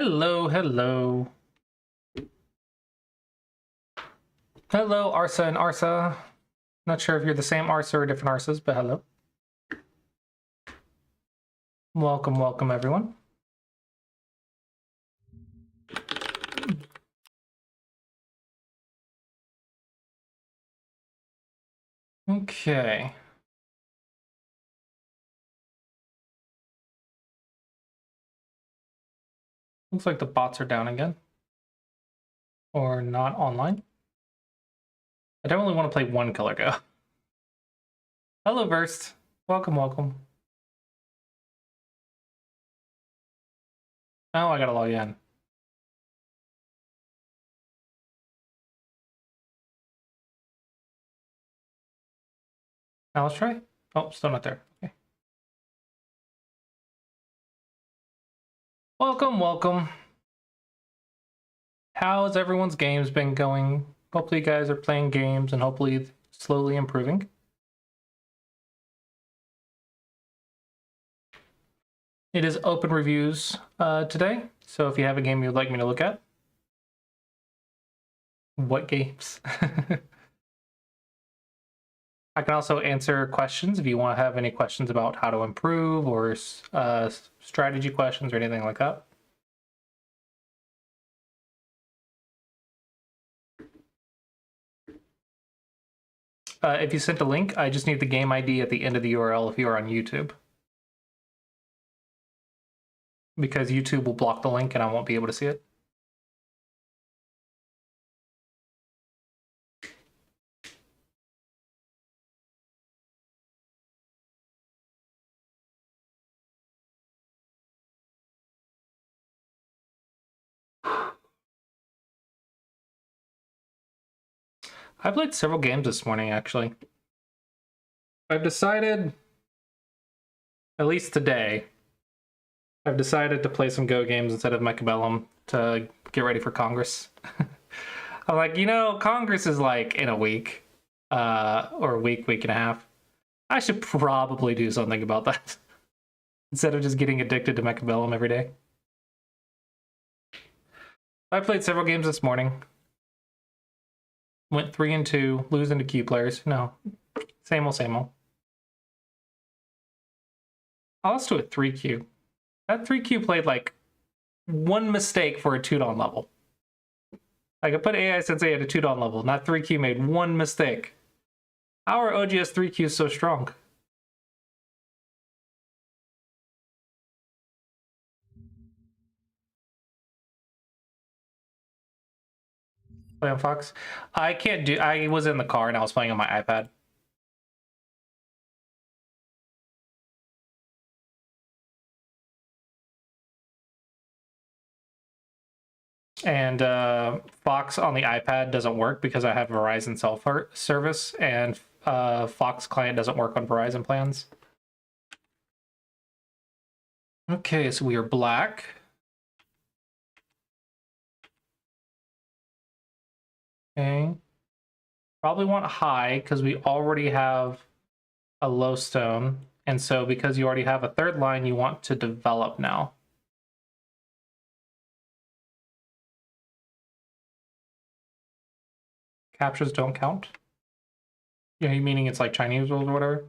Hello, hello. Hello, Arsa and Arsa. Not sure if you're the same Arsa or different Arsas, but hello. Welcome, welcome, everyone. Okay. Looks like the bots are down again. Or not online. I don't really want to play one color go. Hello, Verst. Welcome, welcome. Oh, I gotta log in. Now let's try. Oh, still not there. Okay. Welcome, welcome. How's everyone's games been going? Hopefully you guys are playing games and hopefully slowly improving. It is open reviews today, so if you have a game you'd like me to look at. What games? I can also answer questions if you want to have any questions about how to improve or strategy questions or anything like that. If you sent a link, I just need the game ID at the end of the URL if you are on YouTube. Because YouTube will block the link and I won't be able to see it. I played several games this morning, actually. I've decided, at least today, I've decided to play some Go games instead of Mechabellum to get ready for Congress. I'm like, you know, Congress is like in a week, or a week and a half. I should probably do something about that instead of just getting addicted to Mechabellum every day. I played several games this morning. Went 3-2, losing to Q players. No, same old, same old. I lost to a 3Q. That 3Q played like one mistake for a 2-don level. I could put AI Sensei at a 2-don level, not 3Q made one mistake. How are OGS 3Qs so strong? Play on Fox? I can't do, I was in the car and I was playing on my iPad. And Fox on the iPad doesn't work because I have Verizon cell service, and Fox client doesn't work on Verizon plans. Okay, so we are black. Okay. Probably want high because we already have a low stone. And so because you already have a third line, you want to develop now. Captures don't count? You know, meaning it's like Chinese rules or whatever?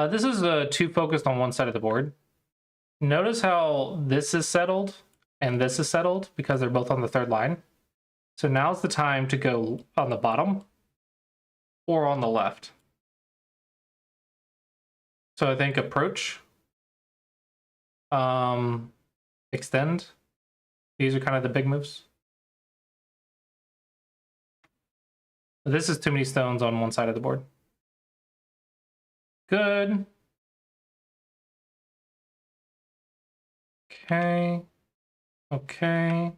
This is too focused on one side of the board. Notice how this is settled and this is settled because they're both on the third line. So now's the time to go on the bottom or on the left. So I think approach, extend. These are kind of the big moves. This is too many stones on one side of the board. Good. Okay. Okay.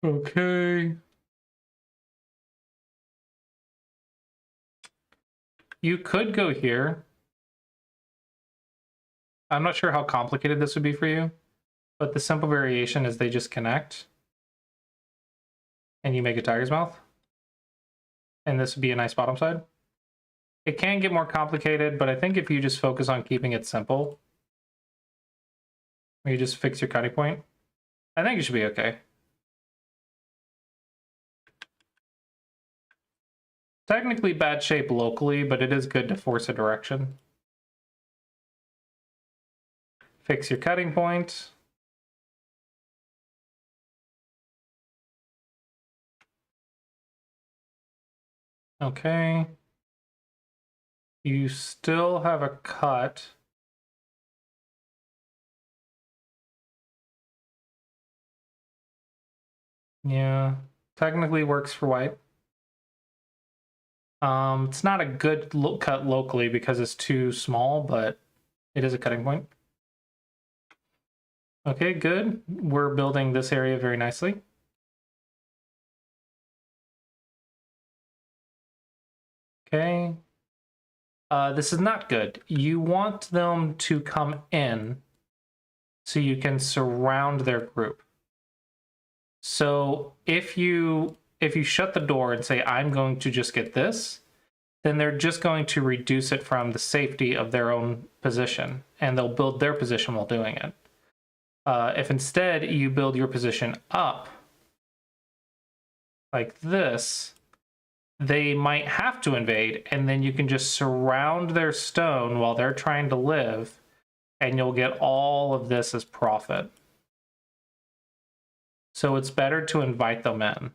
Okay. You could go here. I'm not sure how complicated this would be for you, but the simple variation is they just connect and you make a tiger's mouth. And this would be a nice bottom side. It can get more complicated, but I think if you just focus on keeping it simple, or you just fix your cutting point, I think you should be okay. Technically bad shape locally, but it is good to force a direction. Fix your cutting point. Okay. You still have a cut. Yeah, technically works for white. It's not a good cut locally because it's too small, but it is a cutting point. Okay, good. We're building this area very nicely. Okay. This is not good. You want them to come in so you can surround their group. So if you shut the door and say, I'm going to just get this, then they're just going to reduce it from the safety of their own position, and they'll build their position while doing it. If instead you build your position up like this, they might have to invade, and then you can just surround their stone while they're trying to live, and you'll get all of this as profit. So it's better to invite them in.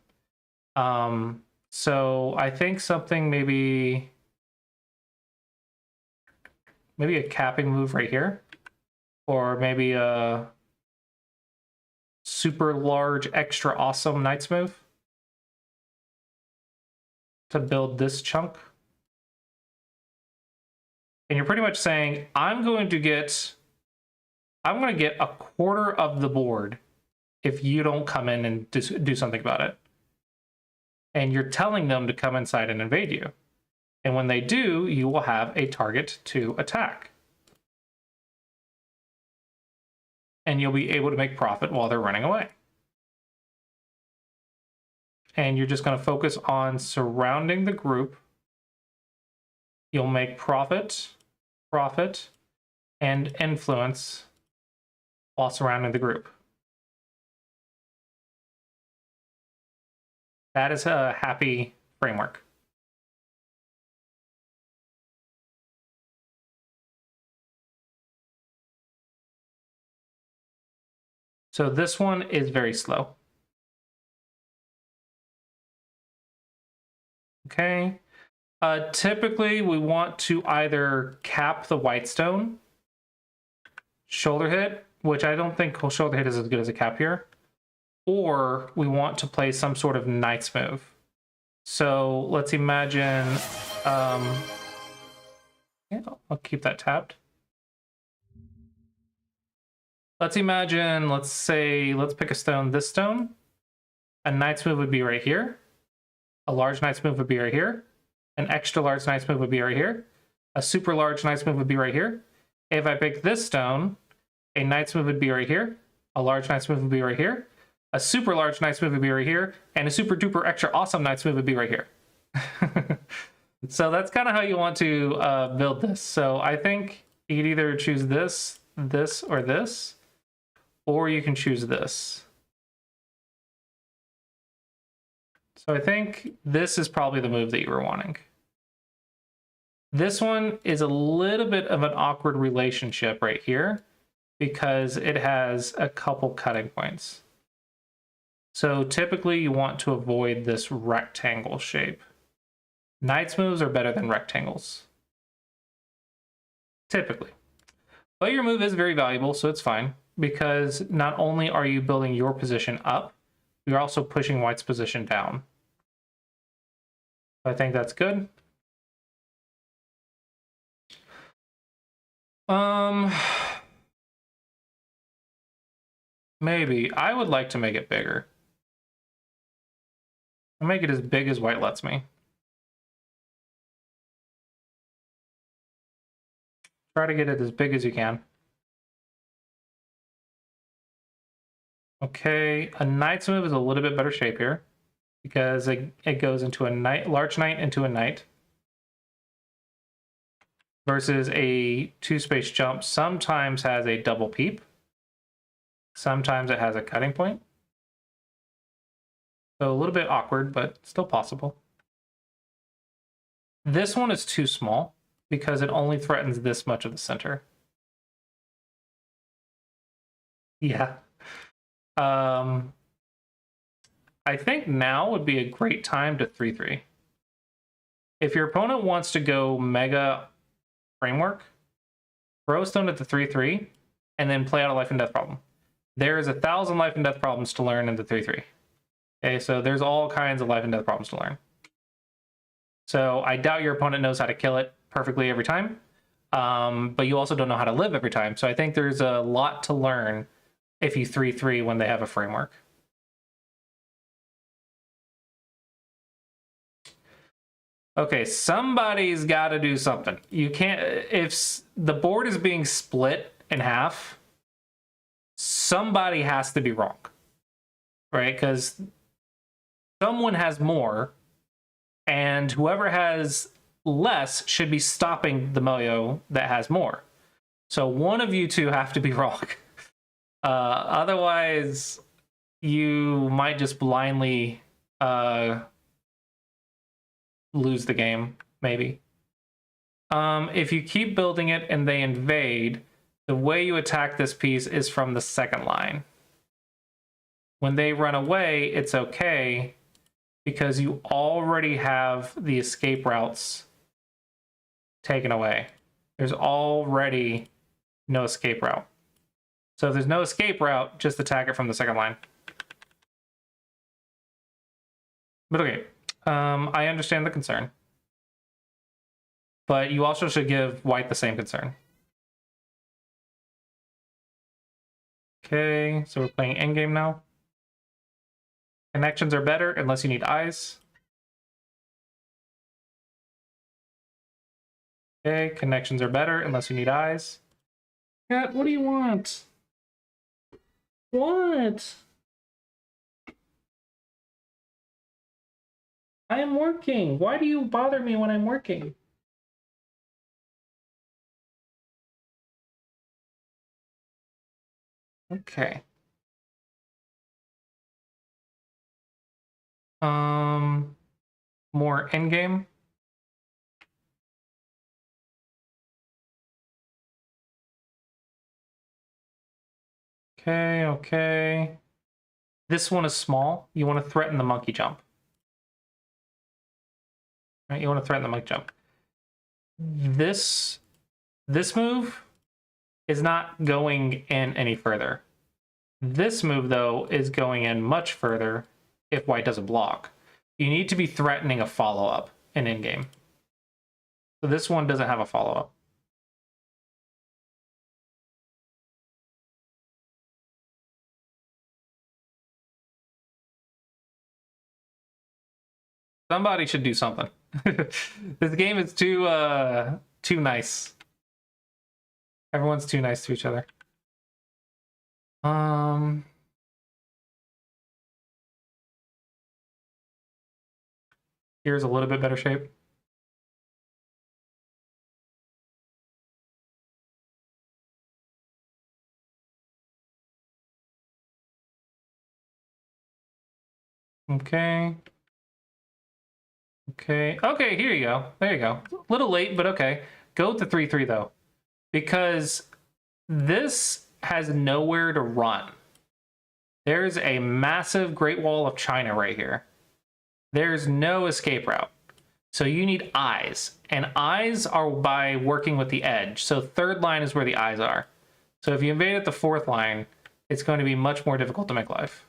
So I think something maybe a capping move right here, or maybe a super large, extra awesome Knights move to build this chunk. And you're pretty much saying, I'm going to get a quarter of the board if you don't come in and do something about it. And you're telling them to come inside and invade you. And when they do, you will have a target to attack. And you'll be able to make profit while they're running away. And you're just going to focus on surrounding the group. You'll make profit, and influence while surrounding the group. That is a happy framework. So this one is very slow. Okay. Typically, we want to either cap the white stone, shoulder hit, which I don't think shoulder hit is as good as a cap here, or we want to play some sort of Knights move. So let's imagine, yeah, I'll keep that tapped. Let's imagine, let's pick a stone, this stone. A Knights move would be right here. A large Knights move would be right here. An extra large Knights move would be right here. A super large Knights move would be right here. If I pick this stone, a Knights move would be right here. A large Knights move would be right here. A super large Knights move would be right here. And a super duper extra awesome Knights move would be right here. So that's kind of how you want to build this. So I think you could either choose this, this, or this, or you can choose this. So I think this is probably the move that you were wanting. This one is a little bit of an awkward relationship right here because it has a couple cutting points. So typically you want to avoid this rectangle shape. Knights moves are better than rectangles. Typically. But your move is very valuable, so it's fine, because not only are you building your position up, you're also pushing white's position down. I think that's good. Maybe. I would like to make it bigger. I'll make it as big as white lets me. Try to get it as big as you can. Okay, a Knight's move is a little bit better shape here because it goes into a knight, large knight into a knight. versus a 2-space jump sometimes has a double peep. Sometimes it has a cutting point. So a little bit awkward, but still possible. This one is too small because it only threatens this much of the center. Yeah. I think now would be a great time to 3-3. If your opponent wants to go mega framework, throw a stone at the 3-3 and then play out a life and death problem. There's 1,000 life and death problems to learn in the 3-3. Okay, so there's all kinds of life and death problems to learn. So I doubt your opponent knows how to kill it perfectly every time, but you also don't know how to live every time. So I think there's a lot to learn if you 3-3 when they have a framework. Okay, somebody's got to do something. You can't, if the board is being split in half, somebody has to be wrong, right? Because someone has more, and whoever has less should be stopping the Moyo that has more. So one of you two have to be wrong. Otherwise, you might just blindly lose the game, maybe. If you keep building it and they invade, the way you attack this piece is from the second line. When they run away, it's okay because you already have the escape routes taken away. There's already no escape route. So if there's no escape route, just attack it from the second line. But okay, I understand the concern. But you also should give white the same concern. Okay, so we're playing endgame now. Connections are better unless you need eyes. Okay, connections are better unless you need eyes. Cat, what do you want? What? I am working. Why do you bother me when I'm working? Okay. More endgame. Okay, okay. This one is small. You want to threaten the monkey jump. Right, you want to threaten the monkey jump. This move is not going in any further. This move, though, is going in much further if white doesn't block. You need to be threatening a follow-up in endgame. So this one doesn't have a follow-up. Somebody should do something. This game is too nice. Everyone's too nice to each other. Here's a little bit better shape. Okay. Okay. Okay, here you go. There you go. A little late, but okay. Go with the 3-3 though. Because this has nowhere to run. There's a massive Great Wall of China right here. There's no escape route. So you need eyes. And eyes are by working with the edge. So third line is where the eyes are. So if you invade at the fourth line, it's going to be much more difficult to make life.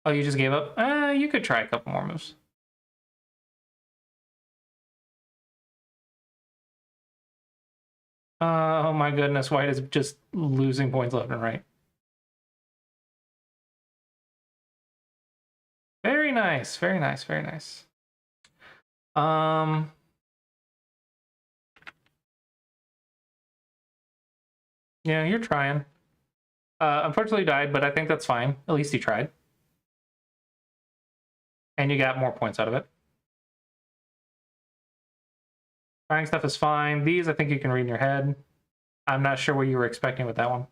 Oh, you just gave up? You could try a couple more moves. Oh my goodness, white is just losing points left and right. Very nice, very nice, very nice. Yeah, you're trying. Unfortunately died, but I think that's fine. At least you tried. And you got more points out of it. Buying stuff is fine. These, I think you can read in your head. I'm not sure what you were expecting with that one.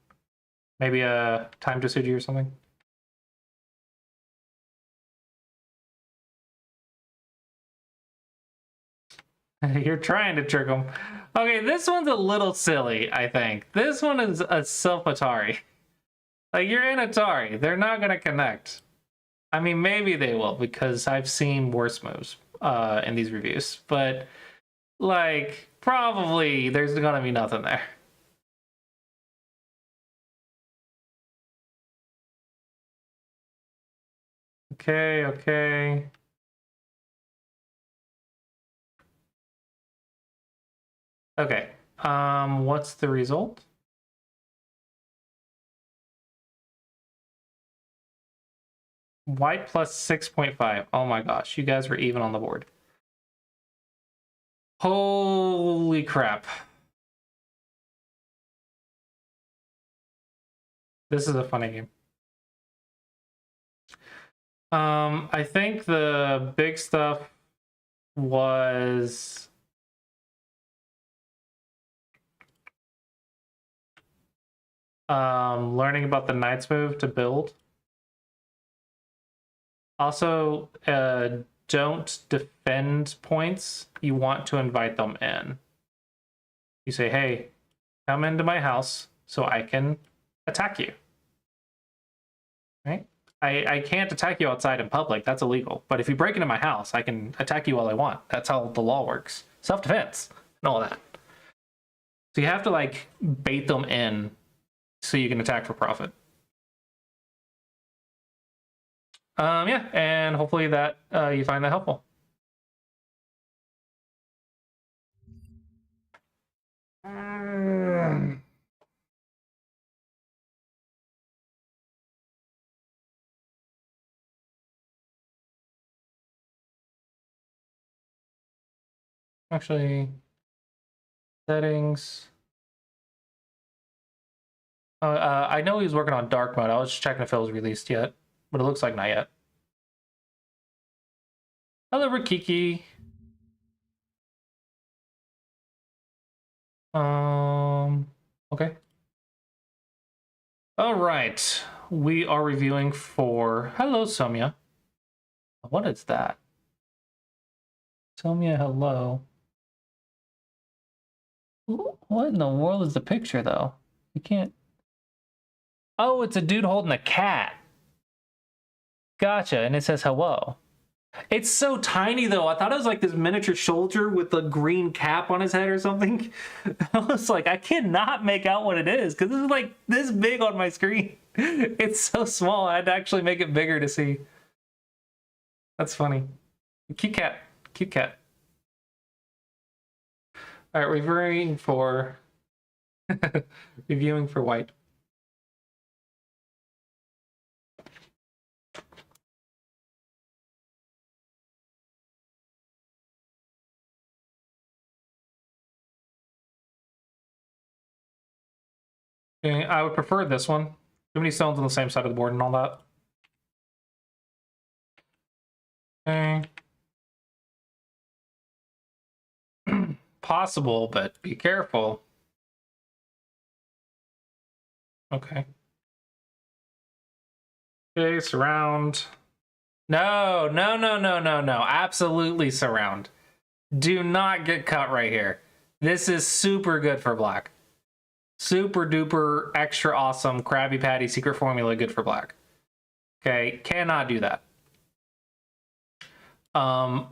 Maybe a time Dosuji or something. You're trying to trick them. Okay, this one's a little silly, I think. This one is a self Atari. Like, you're in Atari. They're not going to connect. I mean, maybe they will, because I've seen worse moves in these reviews. But, like, probably there's going to be nothing there. Okay, okay. Okay. What's the result? White plus 6.5. Oh my gosh, you guys were even on the board. Holy crap. This is a funny game. I think the big stuff was learning about the Knight's move to build. Also, don't defend points. You want to invite them in. You say, hey, come into my house so I can attack you. Right? I can't attack you outside in public. That's illegal. But if you break into my house, I can attack you all I want. That's how the law works. Self-defense and all that. So you have to, like, bait them in so you can attack for profit. Yeah, and hopefully that you find that helpful. Actually, settings. I know he was working on dark mode. I was just checking if it was released yet, but it looks like not yet. Hello, Rikiki. Okay. All right. We are reviewing for... Hello, Somya. What is that? Somya, hello. What in the world is the picture, though? You can't... Oh, it's a dude holding a cat. Gotcha, and it says hello. It's so tiny, though. I thought it was like this miniature soldier with a green cap on his head or something. I was like, I cannot make out what it is because this is like this big on my screen. It's so small. I had to actually make it bigger to see. That's funny. Cute cat. Cute cat. All right, reviewing for reviewing for white. Okay, I would prefer this one. Too many stones on the same side of the board and all that. Okay. Possible, but be careful. Okay. Okay, surround. No, no, no, no, no, no. Absolutely surround. Do not get cut right here. This is super good for black. Super duper extra awesome Krabby Patty secret formula good for black. Okay, cannot do that.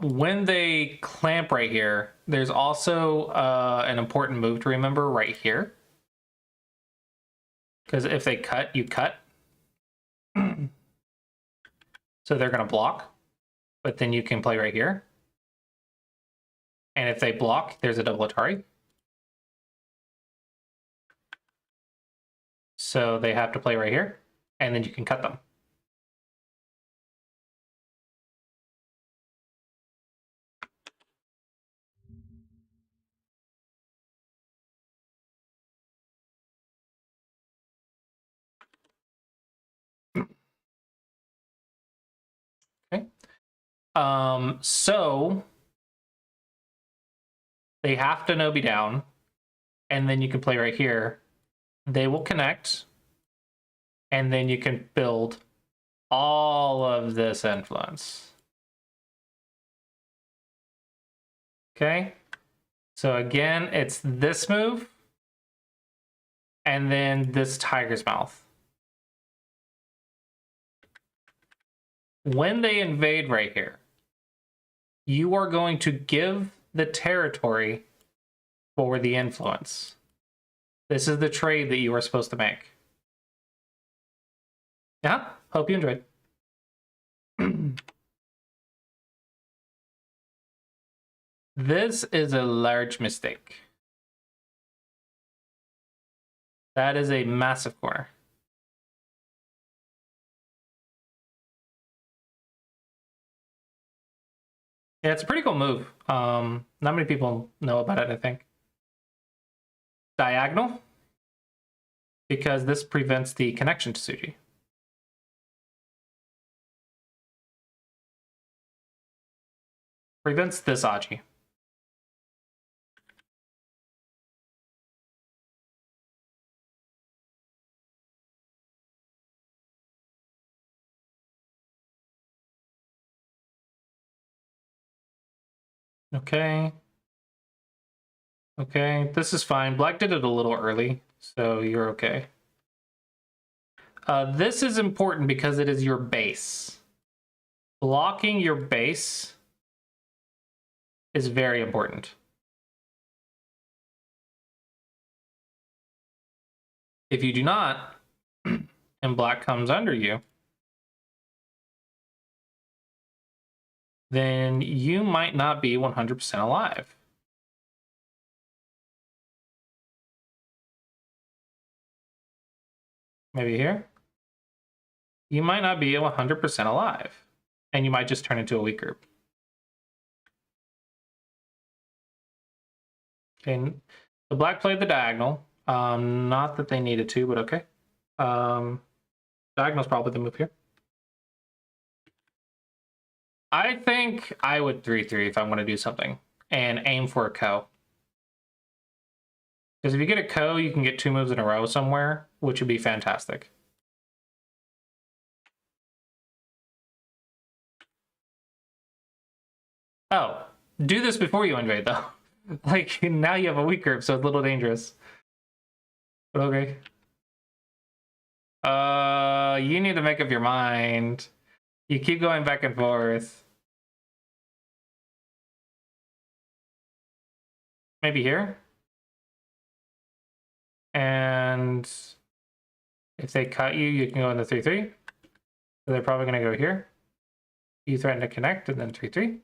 When they clamp right here, there's also an important move to remember right here. Because if they cut, you cut. So they're going to block, but then you can play right here. And if they block, there's a double Atari. So they have to play right here, and then you can cut them. Okay. So They have to no be down, and then you can play right here. They will connect, and then you can build all of this influence. Okay, so again, it's this move, and then this tiger's mouth. When they invade right here, you are going to give the territory for the influence. This is the trade that you are supposed to make. Yeah, hope you enjoyed. This is a large mistake. That is a massive corner. Yeah, it's a pretty cool move. Not many people know about it, I think. Diagonal, because this prevents the connection to Tsuji. Prevents this Aji. Okay. Okay, this is fine. Black did it a little early, so you're okay. This is important because it is your base. Blocking your base is very important. If you do not, and black comes under you, then you might not be 100% alive. Maybe here. You might not be 100% alive, and you might just turn into a weak group. Okay, the black played the diagonal. Not that they needed to, but okay. Diagonal's probably the move here. I think I would 3-3 if I want to do something and aim for a ko. Because if you get a ko, you can get 2 moves in a row somewhere, which would be fantastic. Oh, do this before you invade, though. Like, now you have a weak group, so it's a little dangerous. But okay. You need to make up your mind. You keep going back and forth. Maybe here? And if they cut you, you can go into 3-3. So they're probably going to go here. You threaten to connect and then 3-3.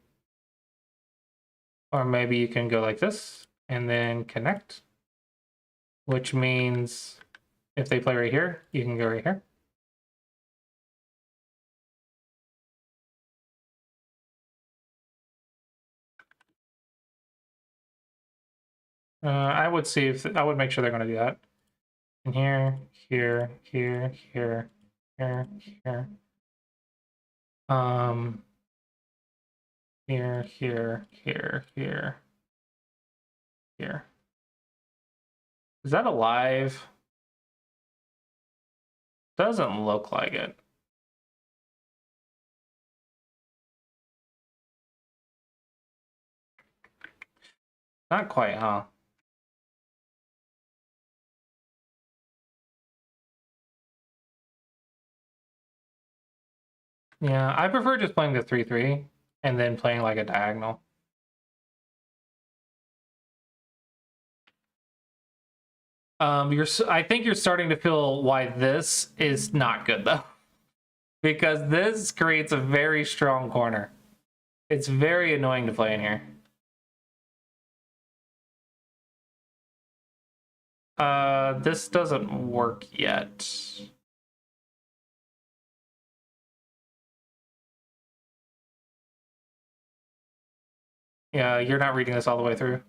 Or maybe you can go like this and then connect. Which means if they play right here, you can go right here. I would see if I would make sure they're going to do that. And here, here, here, here, here, here. Here, here, here, here, here. Is that alive? Doesn't look like it. Not quite, huh? Yeah, I prefer just playing the 3-3 and then playing like a diagonal. I think you're starting to feel why this is not good though. Because this creates a very strong corner. It's very annoying to play in here. This doesn't work yet. Yeah, you're not reading this all the way through.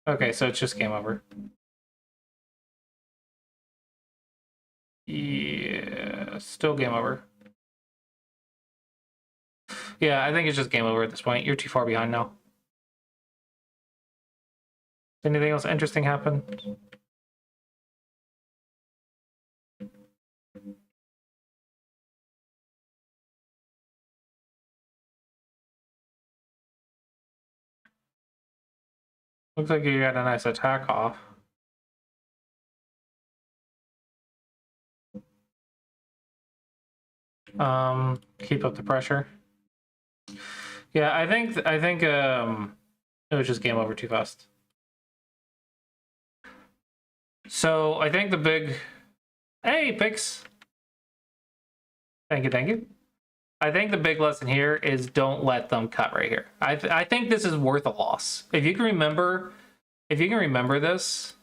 Okay, so it's just game over. Yeah, still game over. Yeah, I think it's just game over at this point. You're too far behind now. Anything else interesting happen? Looks like you got a nice attack off. Keep up the pressure. Yeah, I think it was just game over too fast. So I think the big, hey Pix, thank you. I think the big lesson here is don't let them cut right here. I think this is worth a loss. If you can remember this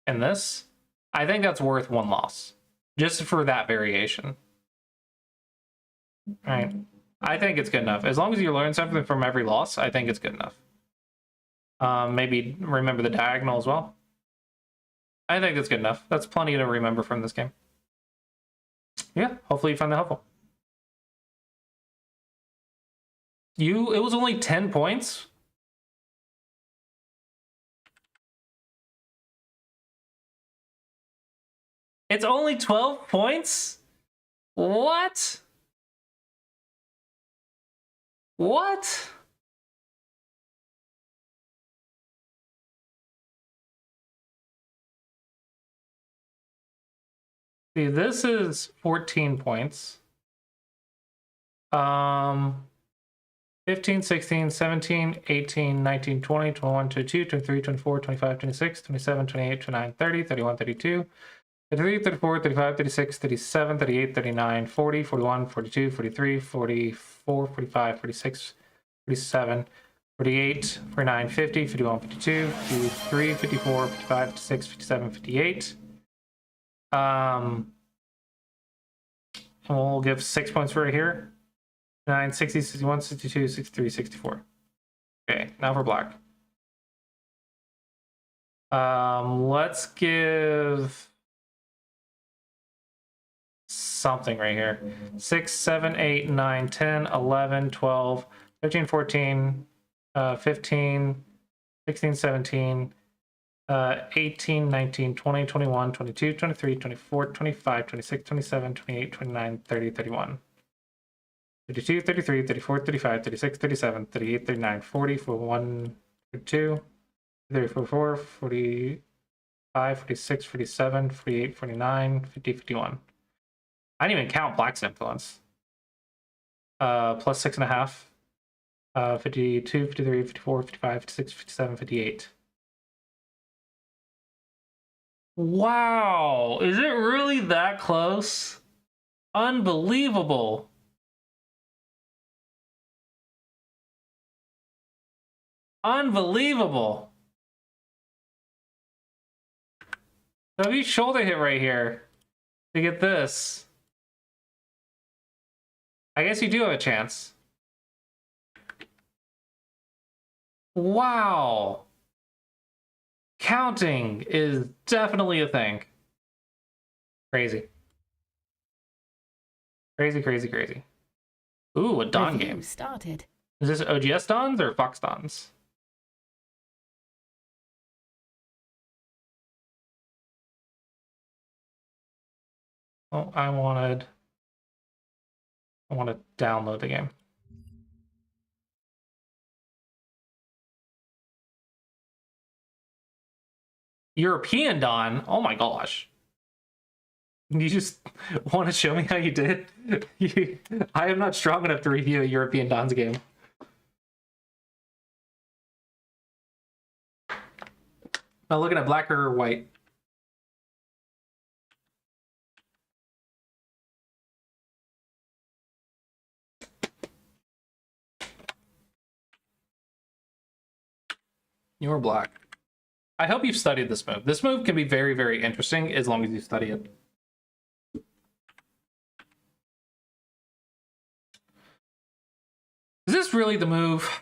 and this, I think that's worth one loss just for that variation. All right. I think it's good enough. As long as you learn something from every loss, I think it's good enough. Maybe remember the diagonal as well. I think that's good enough. That's plenty to remember from this game. Yeah, hopefully you find that helpful. It was only 10 points? It's only 12 points? What? What? See, this is 14 points. 15, 16, 17, 18, 19, 20, 21, 22, 23, 24, 25, 26, 27, 28, 29, 30, 31, 32, 33, 34, 35, 36, 37, 38, 39, 40, 41, 42, 43, 44, 45, 46, 47, 48, 49, 50, 51, 52, 53, 54, 55, 56, 57, 58. And we'll give 6 points right here. 9, 60, 61, 62, 63, 64. Okay, now for black. Let's give something right here. 6, 7, 8, 9, 10, 11, 12, 13, 14, 15, 16, 17, 18, 19, 20, 21, 22, 23, 24, 25, 26, 27, 28, 29, 30, 31. 32, 33, 34, 35, 36, 37, 38, 39, 40, 41, 42, 44, 45, 46, 47, 48, 49, 50, 51. I didn't even count black's influence. Plus 6.5. 52, 53, 54, 55, 56, 57, 58. Wow, is it really that close? Unbelievable. Unbelievable. W shoulder hit right here to get this. I guess you do have a chance. Wow. Counting is definitely a thing. Crazy. Crazy, crazy, crazy. Ooh, a Dawn game. Started. Is this OGS Dawns or Fox Dawns? Oh, I want to download the game. European Dawn? Oh my gosh. You just want to show me how you did? I am not strong enough to review a European Dawn's game. Now looking at black or white. You're black. I hope you've studied this move. This move can be very, very interesting as long as you study it. Is this really the move?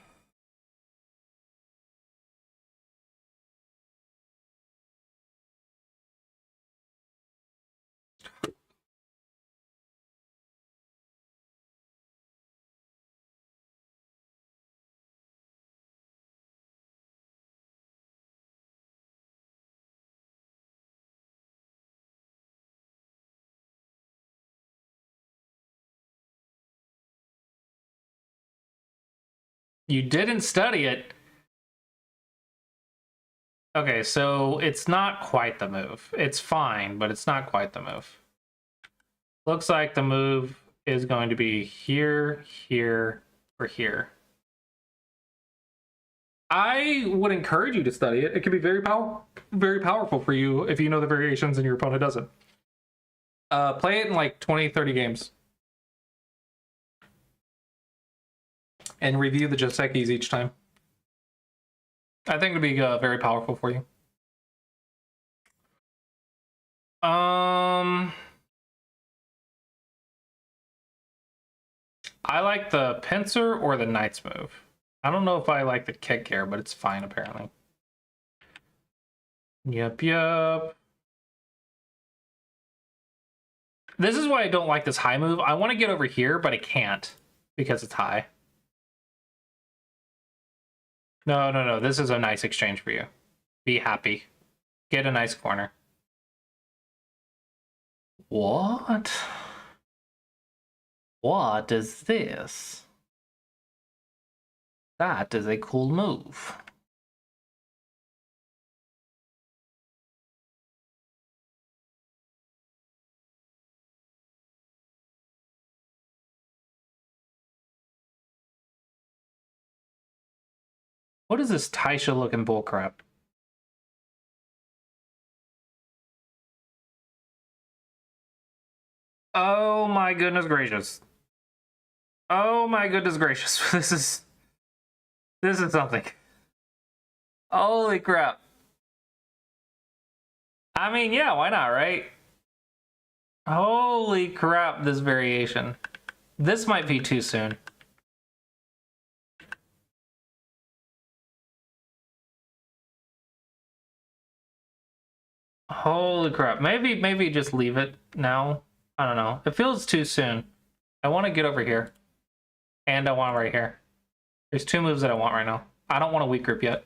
You didn't study it. Okay, so it's not quite the move. It's fine, but it's not quite the move. Looks like the move is going to be here, here, or here. I would encourage you to study it. It can be very powerful for you if you know the variations and your opponent doesn't. Play it in like 20, 30 games. And review the Josekis each time. I think it'd be very powerful for you. I like the pincer or the knight's move. I don't know if I like the kick here, but it's fine apparently. Yep. This is why I don't like this high move. I want to get over here, but I can't because it's high. No. This is a nice exchange for you. Be happy. Get a nice corner. What? What is this? That is a cool move. What is this Taisha looking bullcrap? Oh my goodness gracious. Oh my goodness gracious. This is something. Holy crap. I mean, yeah, why not, right? Holy crap, this variation. This might be too soon. Holy crap. Maybe just leave it now. I don't know. It feels too soon. I want to get over here. And I want right here. There's two moves that I want right now. I don't want a weak group yet.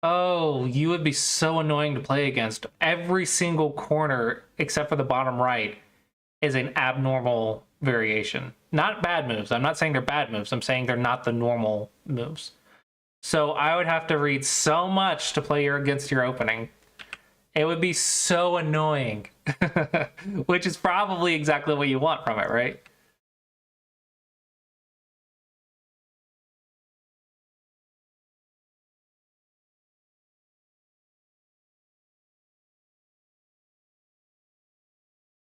Oh, you would be so annoying to play against. Every single corner, except for the bottom right, is an abnormal variation. Not bad moves. I'm not saying they're bad moves. I'm saying they're not the normal moves. So I would have to read so much to play against your opening. It would be so annoying. Which is probably exactly what you want from it, right?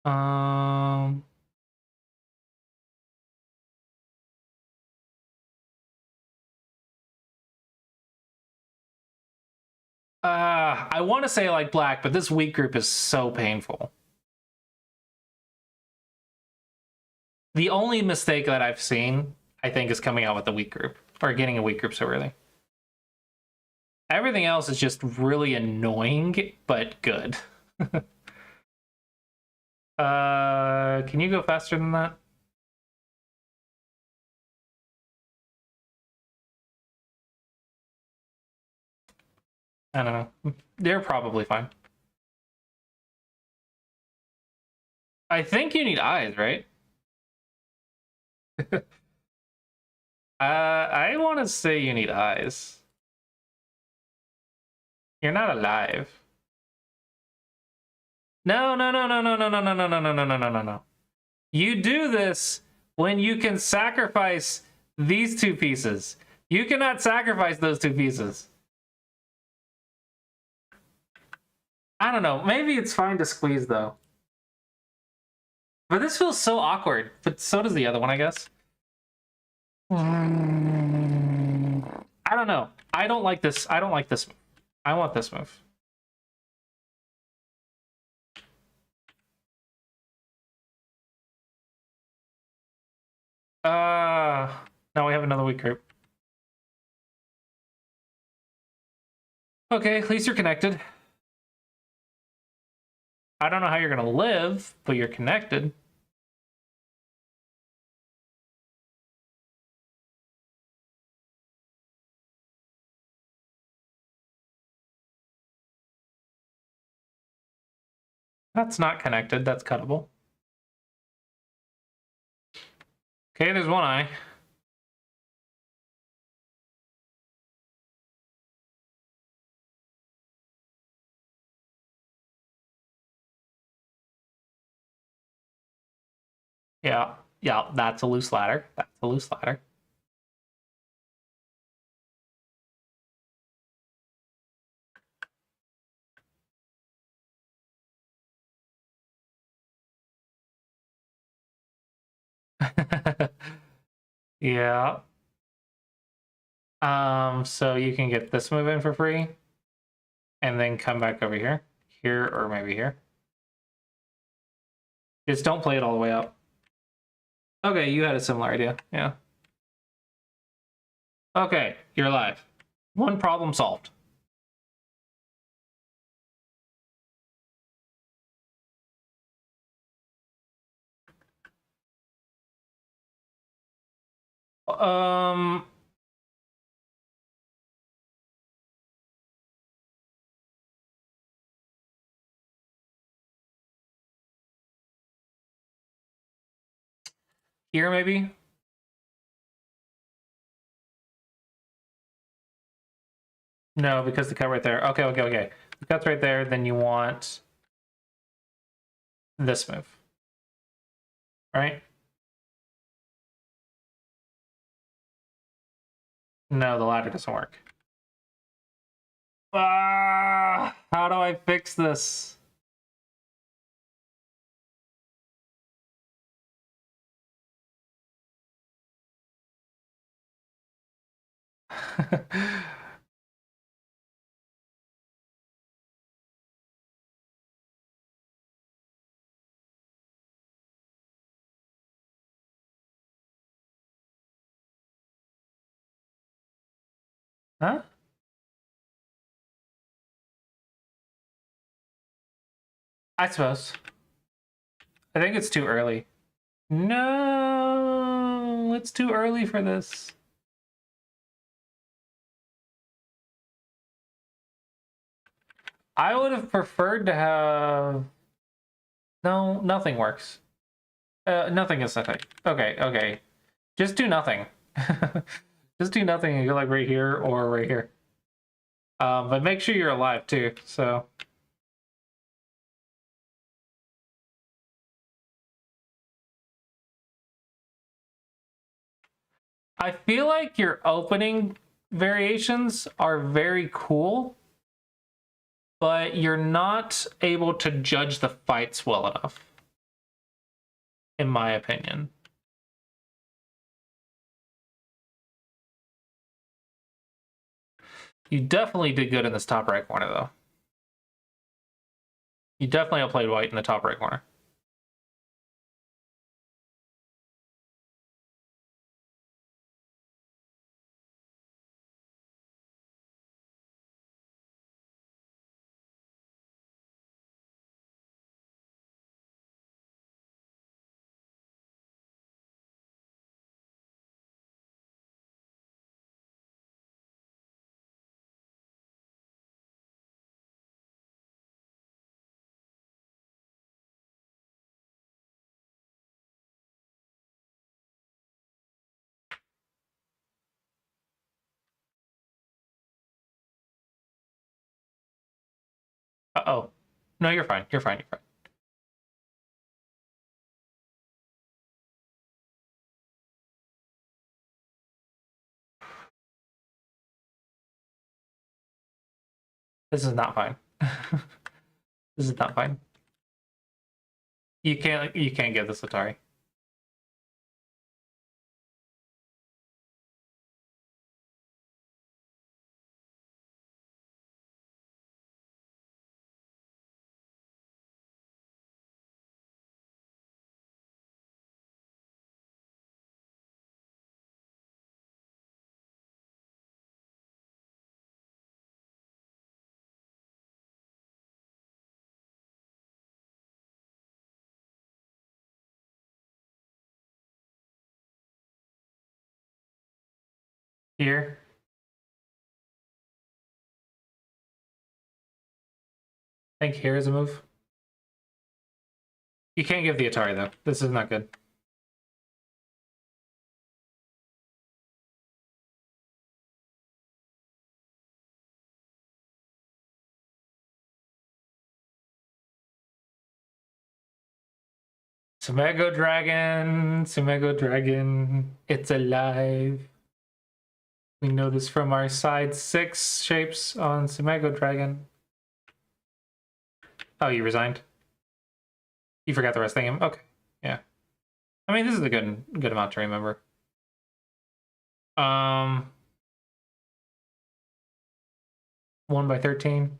Um... I want to say like black, but this weak group is so painful. The only mistake that I've seen, I think, is coming out with the weak group, or getting a weak group so early. Everything else is just really annoying, but good. Can you go faster than that? I don't know. They're probably fine. I think you need eyes, right? I want to say you need eyes. You're not alive. No. You do this when you can sacrifice these two pieces. You cannot sacrifice those two pieces. I don't know. Maybe it's fine to squeeze, though. But this feels so awkward. But so does the other one, I guess. I don't know. I don't like this. I don't like this move. I want this move. Now we have another weak group. Okay, at least you're connected. I don't know how you're gonna live, but you're connected. That's not connected. That's cuttable. Okay, there's one eye. Yeah, yeah, that's a loose ladder. That's a loose ladder. Yeah. So you can get this move in for free and then come back over here. Here or maybe here. Just don't play it all the way up. Okay, you had a similar idea. Yeah. Okay, you're alive. One problem solved. Um, Here maybe? No, because the cut right there. Okay, okay, okay. The cut's right there, then you want this move. Right? No, the ladder doesn't work. Ah, how do I fix this? Huh? I suppose. I think it's too early. No, it's too early for this. I would have preferred to have... No, nothing works. Nothing is setting. Okay, okay. Just do nothing. Just do nothing and go like right here or right here. But make sure you're alive too, so... I feel like your opening variations are very cool, but you're not able to judge the fights well enough, in my opinion. You definitely did good in this top right corner, though. You definitely outplayed white in the top right corner. Uh-oh. No, you're fine. You're fine. You're fine. This is not fine. This is not fine. You can't get this Atari. Here. I think here is a move. You can't give the Atari, though. This is not good. Sumego Dragon, it's alive. We know this from our side 6 shapes on Sumego Dragon. Oh, you resigned? You forgot the rest of the game? Okay, yeah. I mean, this is a good amount to remember. 1 by 13.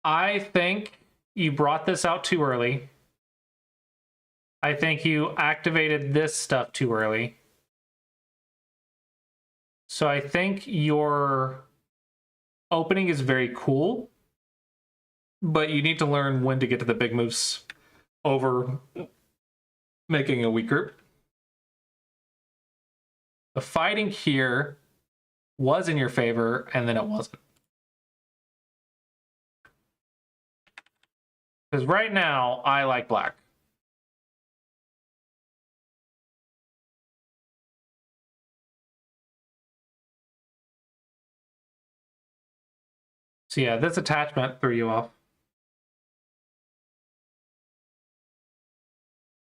I think you brought this out too early. I think you activated this stuff too early. So I think your opening is very cool, but you need to learn when to get to the big moves over making a weak group. The fighting here was in your favor, and then it wasn't. Because right now, I like black. So yeah, this attachment threw you off.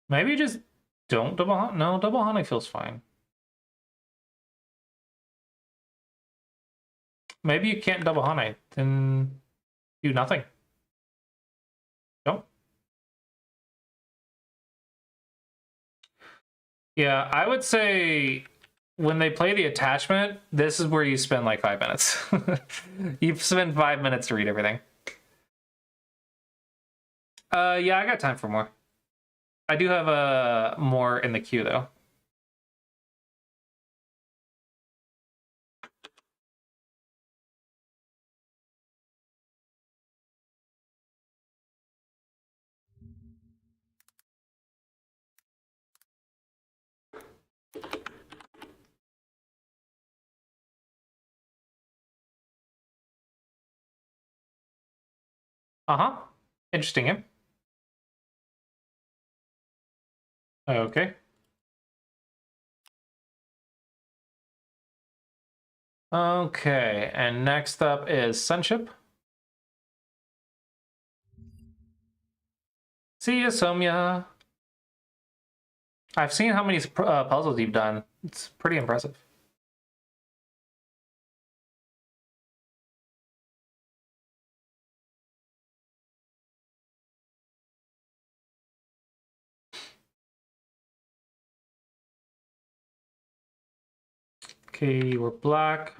Maybe you just don't double hunt. No, double hunting feels fine. Maybe you can't double hunt, then do nothing. Nope. Yeah, I would say when they play the attachment, this is where you spend like 5 minutes. You spend 5 minutes to read everything. Yeah, I got time for more. I do have more in the queue though. Uh-huh. Interesting, yeah. Okay. Okay, and next up is Sunship. See ya, Somya. I've seen how many puzzles you've done. It's pretty impressive. Okay, we're black.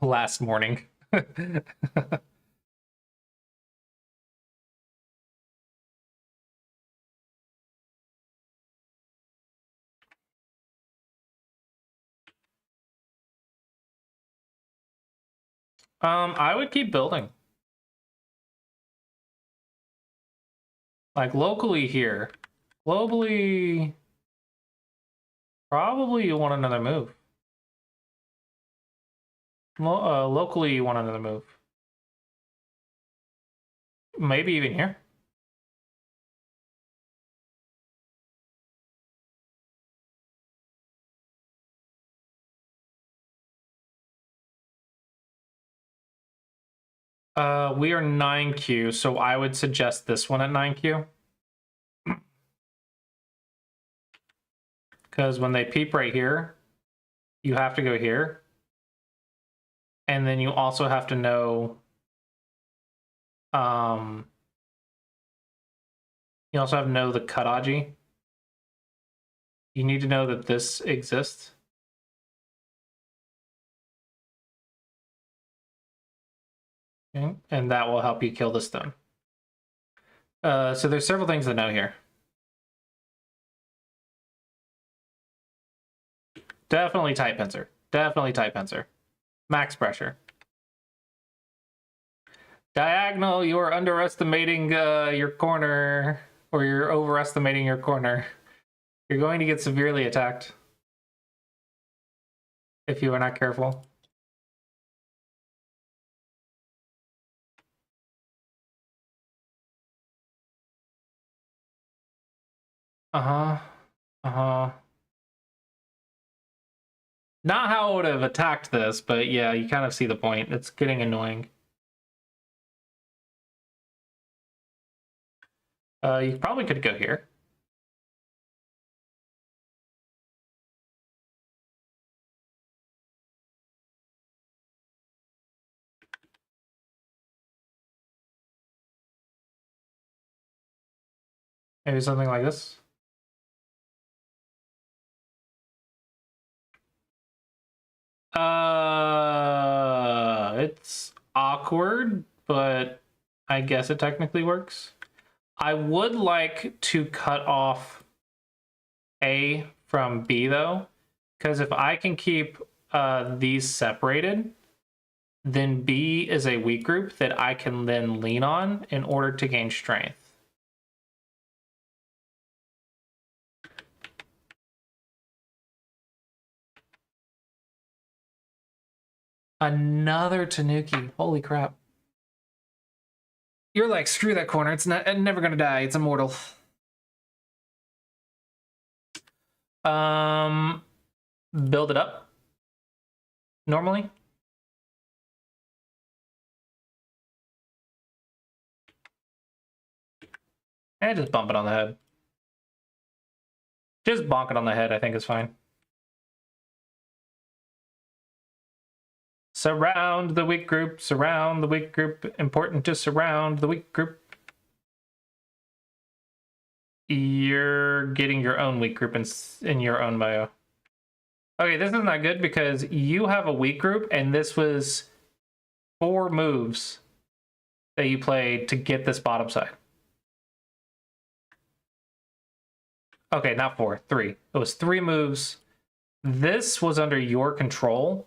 Last morning. I would keep building. Like locally here. Globally, probably you want another move. Locally, you want another move. Maybe even here. We are 9Q, so I would suggest this one at 9Q. Because when they peep right here, you have to go here. And then you also have to know... you also have to know the Karaji. You need to know that this exists. Okay. And that will help you kill the stone. So there's several things to know here. Definitely tight pincer. Definitely tight pincer. Max pressure. Diagonal, you are underestimating your corner, or you're overestimating your corner. You're going to get severely attacked if you are not careful. Uh-huh. Uh-huh. Not how I would have attacked this, but yeah, you kind of see the point. It's getting annoying. You probably could go here. Maybe something like this. It's awkward, but I guess it technically works. I would like to cut off A from B though, because if I can keep these separated, then B is a weak group that I can then lean on in order to gain strength. Another Tanuki. Holy crap. You're like, screw that corner. It's never gonna die. It's immortal. Build it up. Normally. And just bump it on the head. Just bonk it on the head, I think is fine. Surround the weak group. Surround the weak group. Important to surround the weak group. You're getting your own weak group in your own bio. Okay, this is not good because you have a weak group, and this was 4 moves that you played to get this bottom side. Okay, not 4, 3. It was 3 moves. This was under your control,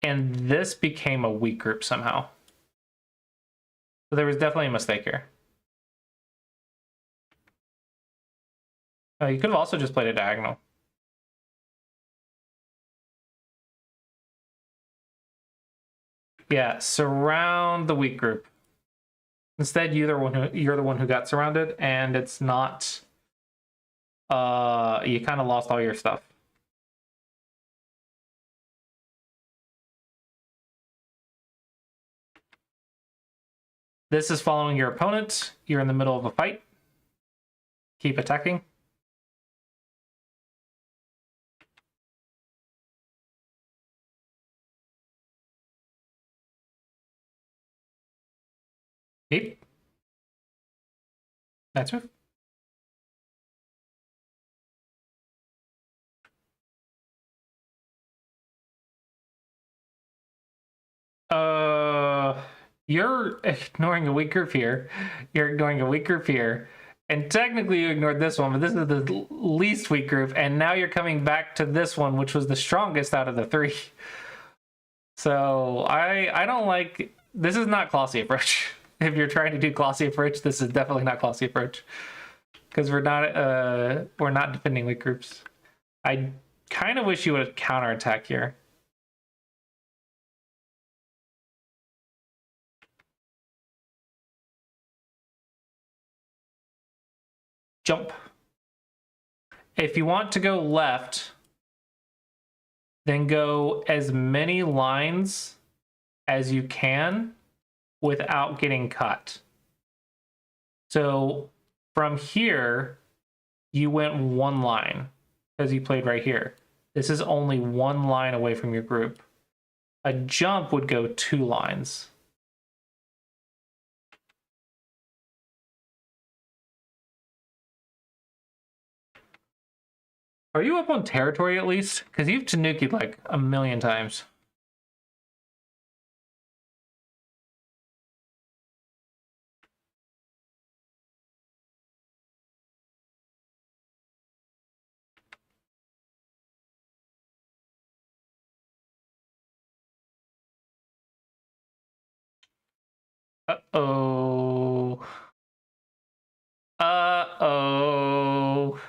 and this became a weak group somehow. So there was definitely a mistake here. You could have also just played a diagonal. Yeah, surround the weak group. Instead, you're the one who got surrounded, and it's not. You kind of lost all your stuff. This is following your opponent. You're in the middle of a fight. Keep attacking. Keep. That's it. You're ignoring a weak group here. You're ignoring a weak group here. And technically you ignored this one, but this is the least weak group. And now you're coming back to this one, which was the strongest out of the 3. So I don't like, this is not classy approach. If you're trying to do classy approach, this is definitely not classy approach. Because we're not defending weak groups. I kind of wish you would counterattack here. Jump. If you want to go left, then go as many lines as you can without getting cut. So from here, you went 1 line because you played right here. This is only 1 line away from your group. A jump would go 2 lines. Are you up on territory at least? Because you've Tanuki'd like a million times. Uh-oh. Uh-oh.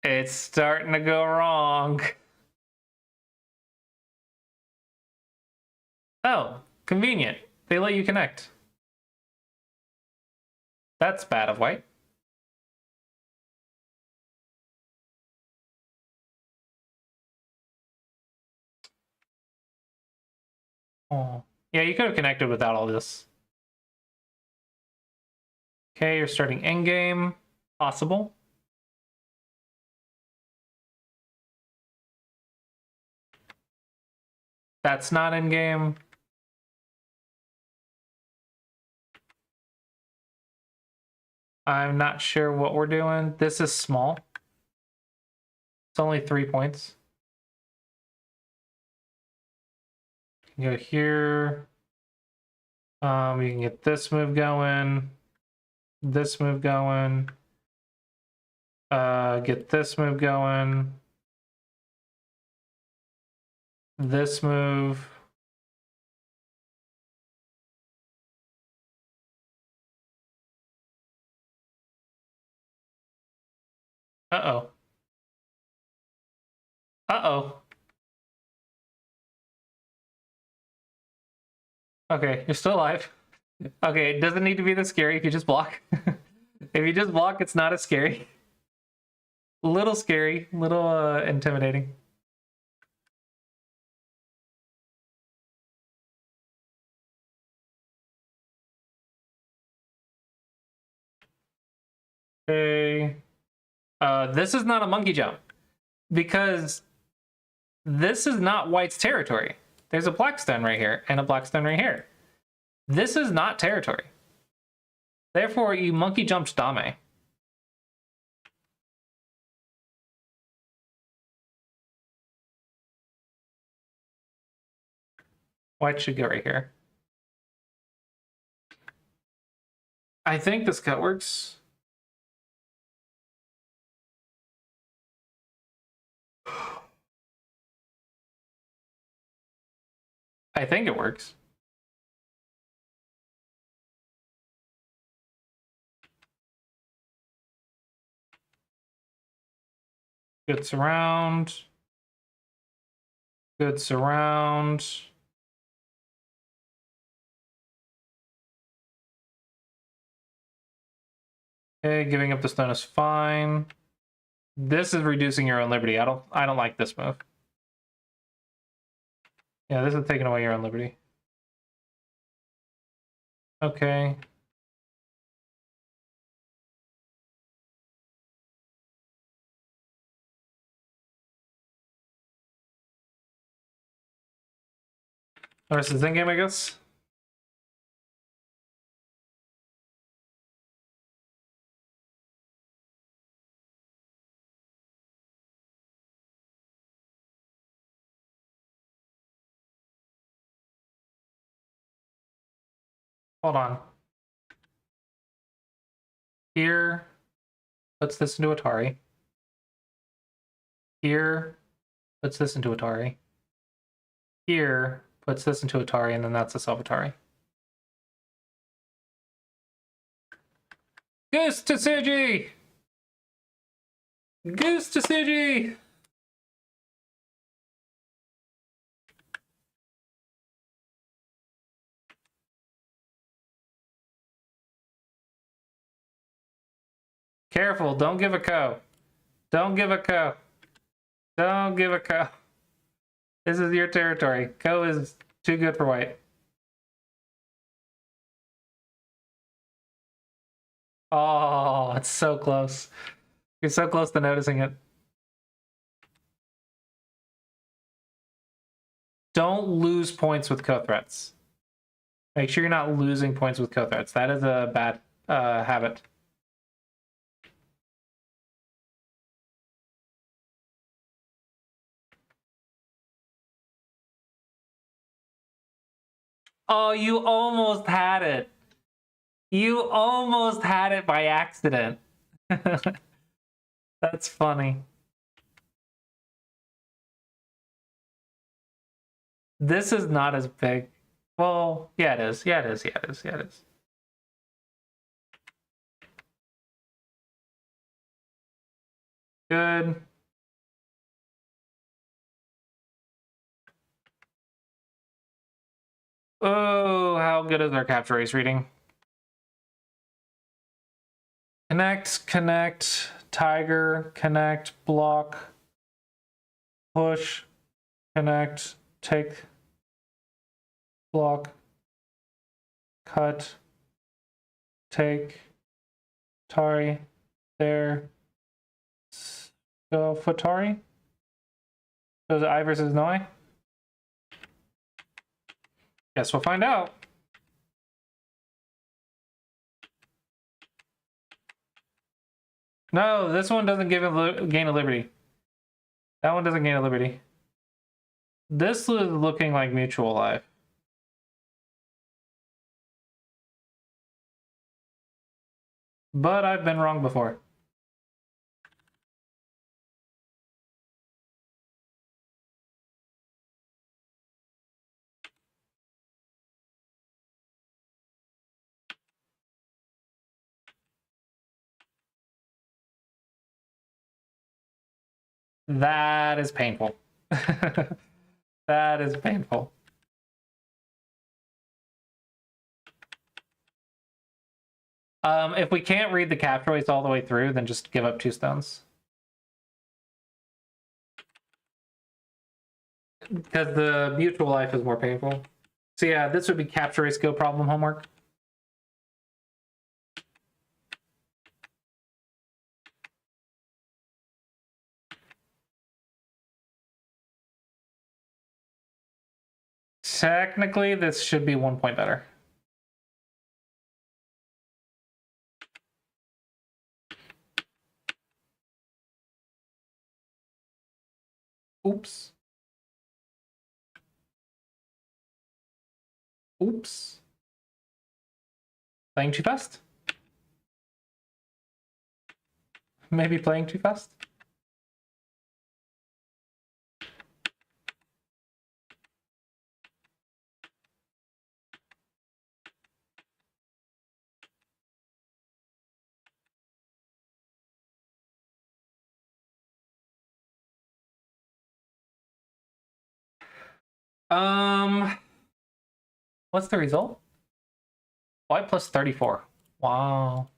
It's starting to go wrong. Oh, convenient. They let you connect. That's bad of white. Oh. Yeah, you could have connected without all this. Okay, you're starting endgame. Possible. That's not endgame. I'm not sure what we're doing. This is small. It's only 3 points. You can go here. You can get this move going. This move going. Get this move going. This move. Uh-oh. Uh-oh. Okay, you're still alive. Okay, it doesn't need to be this scary if you just block. If you just block, it's not as scary. Little scary, little intimidating. Okay. This is not a monkey jump because this is not white's territory. There's a black stone right here and a black stone right here. This is not territory. Therefore, you monkey jumped Dame. White should go right here. I think this cut works. I think it works. Good surround. Good surround. Okay, giving up the stone is fine. This is reducing your own liberty. I don't like this move. Yeah, this is taking away your own liberty. Okay. The rest is in game, I guess. Hold on. Here puts this into Atari. Here puts this into Atari. Here puts this into Atari, and then that's a self Atari. Goose to Suji! Goose to Suji! Careful, don't give a ko. Don't give a ko. Don't give a ko. This is your territory. Ko is too good for white. Oh, it's so close. You're so close to noticing it. Don't lose points with co-threats. Make sure you're not losing points with co-threats. That is a bad habit. Oh, you almost had it. You almost had it by accident. That's funny. This is not as big. Well, yeah, it is. Yeah, it is. Yeah, it is. Yeah, it is. Good. Oh, how good is our capture race reading? Connect, connect, tiger, connect, block, push, connect, take, block, cut, take, Tari, there, go Futari. So is it I versus no I? Guess we'll find out. No, this one doesn't give a gain of liberty. That one doesn't gain a liberty. This is looking like mutual life. But I've been wrong before. That is painful. That is painful. If we can't read the capture race all the way through, then just give up 2 stones. Because the mutual life is more painful. So yeah, this would be capture race go problem homework. Technically, this should be 1 point better. Oops. Oops. Playing too fast? Maybe playing too fast? What's the result? White plus 34. Wow.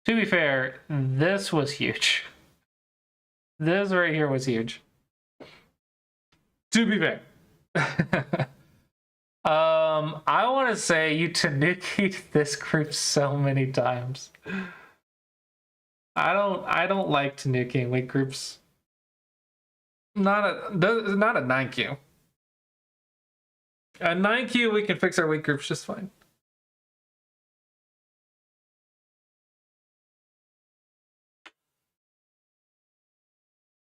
To be fair, this was huge. This right here was huge. To be fair. I want to say you Tanuki'd this group so many times. I don't like Tanukiing weak groups. Not a 9Q. At 9Q, we can fix our weak groups just fine.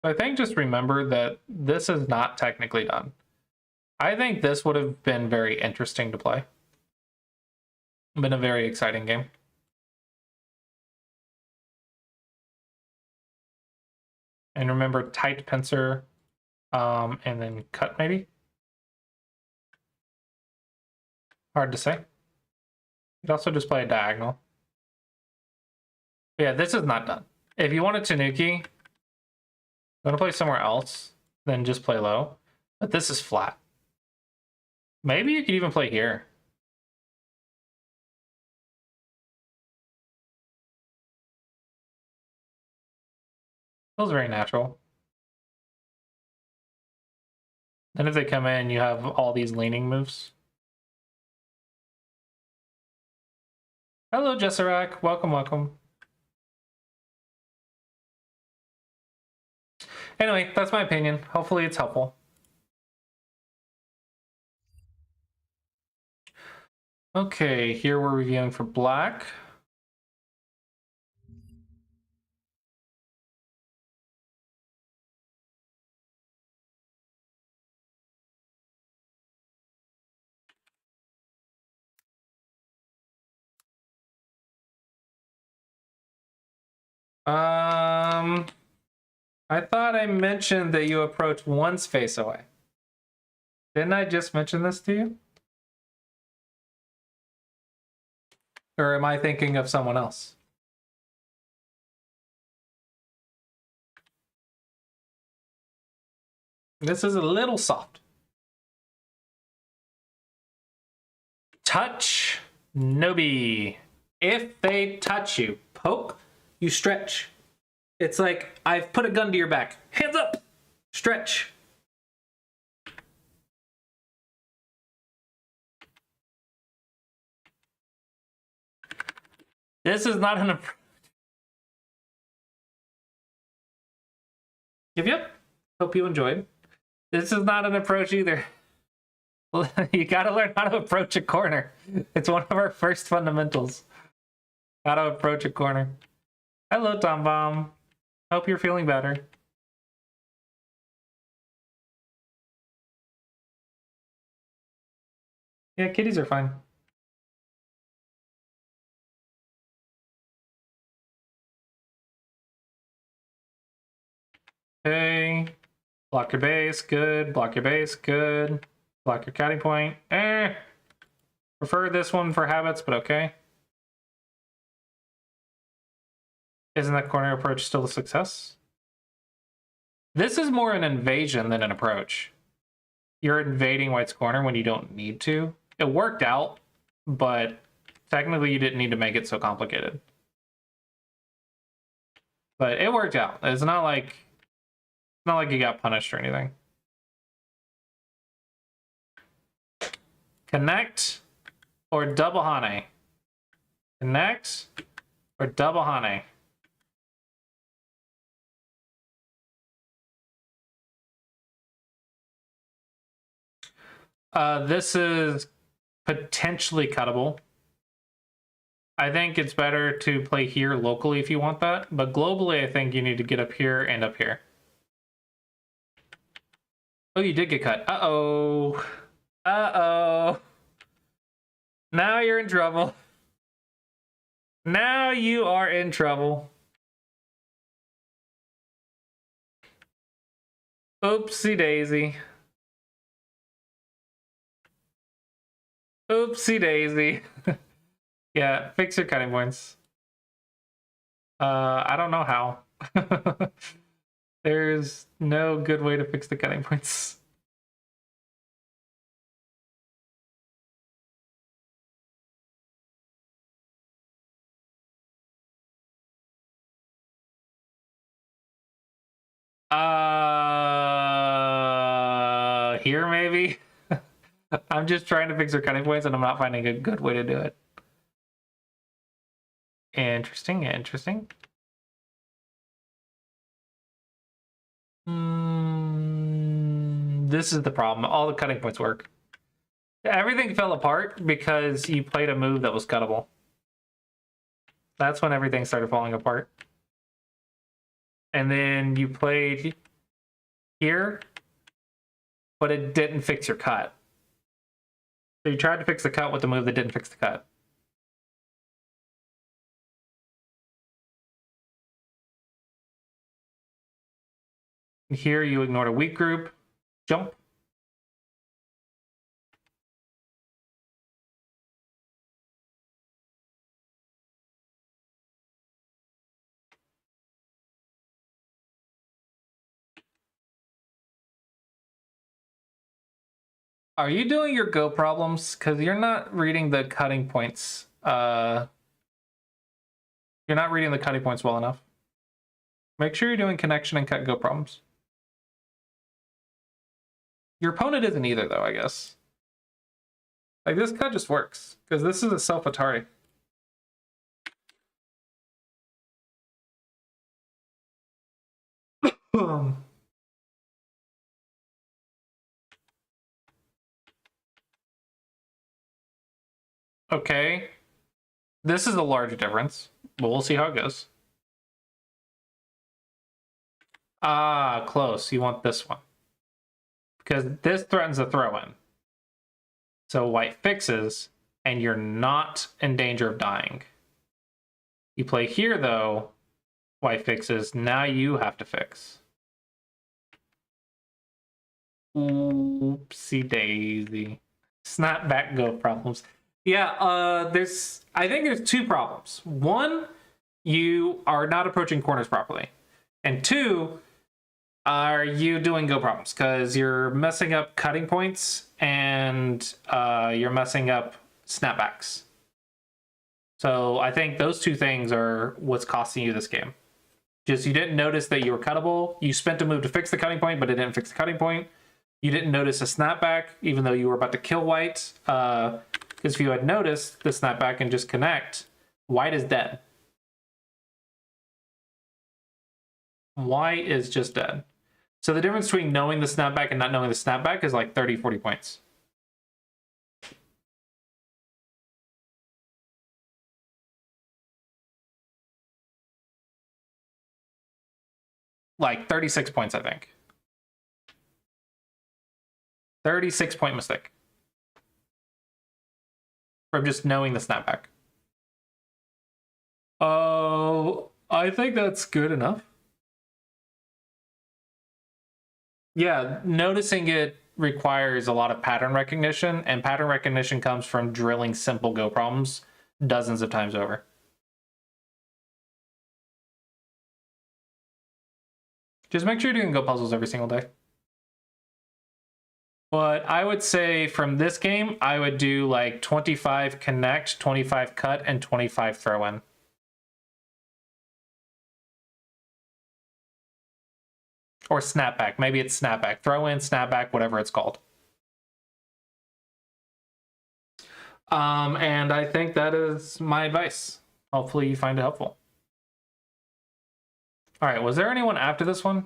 I think just remember that this is not technically done. I think this would have been very interesting to play. Been a very exciting game. And remember, tight pincer, and then cut maybe? Hard to say. You could also just play a diagonal. But yeah, this is not done. If you want a Tanuki, want to play somewhere else, then just play low. But this is flat. Maybe you could even play here. Feels very natural. Then if they come in, you have all these leaning moves. Hello, Jessarak. Welcome, welcome. Anyway, that's my opinion. Hopefully it's helpful. Okay, here we're reviewing for black. I thought I mentioned that you approach one space away. Didn't I just mention this to you? Or am I thinking of someone else? This is a little soft. Touch, Nobi. If they touch you, poke, you stretch. It's like, I've put a gun to your back. Hands up! Stretch. This is not an approach. Yep. Hope you enjoyed. This is not an approach either. You gotta learn how to approach a corner. It's one of our first fundamentals. How to approach a corner. Hello, Tom Bomb. Hope you're feeling better. Yeah, kitties are fine. Okay. Block your base, good. Block your base, good. Block your catting point. Prefer this one for habits, but okay. Isn't that corner approach still a success? This is more an invasion than an approach. You're invading White's corner when you don't need to. It worked out, but technically you didn't need to make it so complicated. But it worked out. It's not like you got punished or anything. Connect or double Hane. Connect or double Hane. This is potentially cuttable. I think it's better to play here locally if you want that, but globally I think you need to get up here and up here. Oh, you did get cut. Uh-oh. Uh-oh. Now you're in trouble. Now you are in trouble. Oopsie daisy. Oopsie daisy. Yeah, fix your cutting points. I don't know how. There's no good way to fix the cutting points. Here maybe? I'm just trying to fix her cutting points and I'm not finding a good way to do it. Interesting, interesting. This is the problem. All the cutting points work. Everything fell apart because you played a move that was cuttable. That's when everything started falling apart. And then you played here, but it didn't fix your cut. So you tried to fix the cut with the move that didn't fix the cut. Here you ignored a weak group. Jump. Are you doing your Go problems? Because you're not reading the cutting points. You're not reading the cutting points well enough. Make sure you're doing connection and cut Go problems. Your opponent isn't either, though, I guess. Like, this cut just works, because this is a self-Atari. Okay. This is a large difference, but we'll see how it goes. Ah, close. You want this one. Because this threatens a throw-in. So White fixes, and you're not in danger of dying. You play here, though. White fixes. Now you have to fix. Oopsie daisy. Snapback Go problems. Yeah, I think there's two problems. One, you are not approaching corners properly. And two, are you doing go problems? Because you're messing up cutting points and you're messing up snapbacks. So I think those two things are what's costing you this game. Just you didn't notice that you were cuttable. You spent a move to fix the cutting point, but it didn't fix the cutting point. You didn't notice a snapback, even though you were about to kill white. Because if you had noticed the snapback and just connect, white is dead. White is just dead. So the difference between knowing the snapback and not knowing the snapback is like 30, 40 points. Like 36 points, I think. 36-point mistake. From just knowing the snapback. Oh, I think that's good enough. Yeah, noticing it requires a lot of pattern recognition, and pattern recognition comes from drilling simple Go problems dozens of times over. Just make sure you're doing Go puzzles every single day. But I would say from this game, I would do like 25 connect, 25 cut, and 25 throw in. Or snapback. Maybe it's snapback. Throw in, snapback, whatever it's called. And I think that is my advice. Hopefully you find it helpful. All right, was there anyone after this one?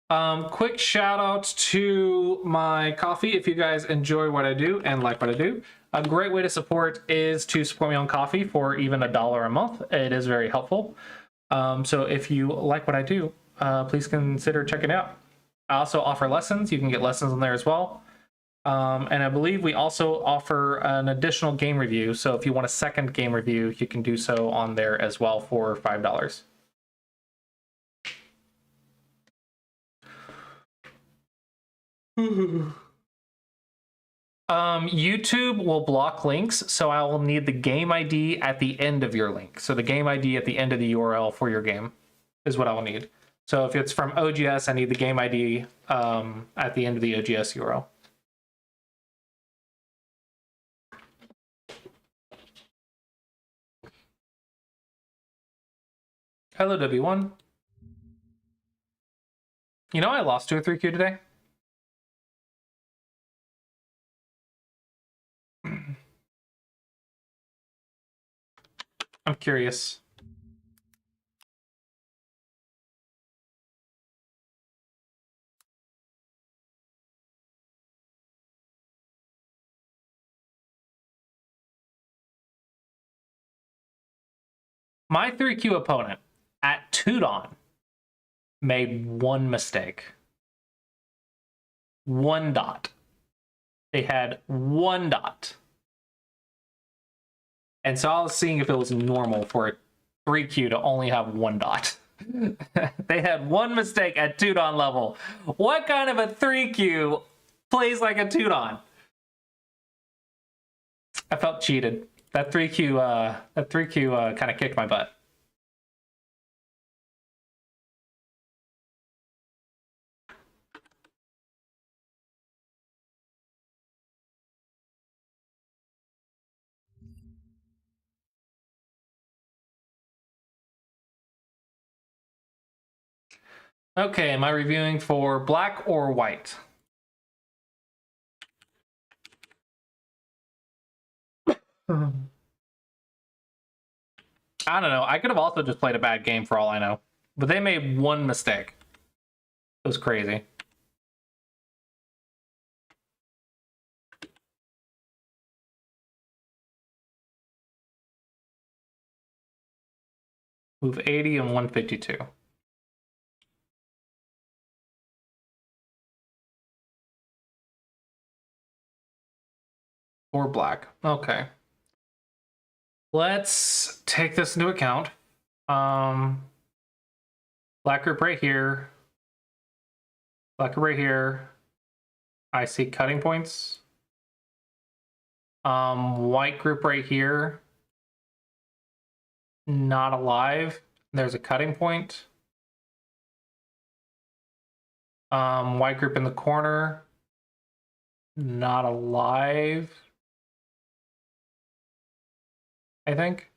Uh-huh. Quick shout out to my coffee. If you guys enjoy what I do and like what I do, a great way to support is to support me on Coffee for even $1 a month. It is very helpful. So if you like what I do, please consider checking it out. I also offer lessons. You can get lessons on there as well. And I believe we also offer an additional game review. So if you want a second game review, you can do so on there as well for $5. YouTube will block links, so I will need the game ID at the end of your link. So the game ID at the end of the URL for your game is what I will need. So if it's from OGS, I need the game ID at the end of the OGS URL. Hello, W1. You know I lost 2 or 3Q today? I'm curious. My 3Q opponent at Tudon made one mistake. 1 dot. They had 1 dot. And so I was seeing if it was normal for a 3Q to only have 1 dot. They had 1 mistake at Tudon level. What kind of a 3Q plays like a Tudon? I felt cheated. That 3Q kind of kicked my butt. Okay, am I reviewing for black or white? I don't know. I could have also just played a bad game for all I know. But they made 1 mistake. It was crazy. Move 80 and 152. Or black. Okay. Let's take this into account. Black group right here. Black group right here. I see cutting points. White group right here. Not alive. There's a cutting point. White group in the corner. Not alive. I think.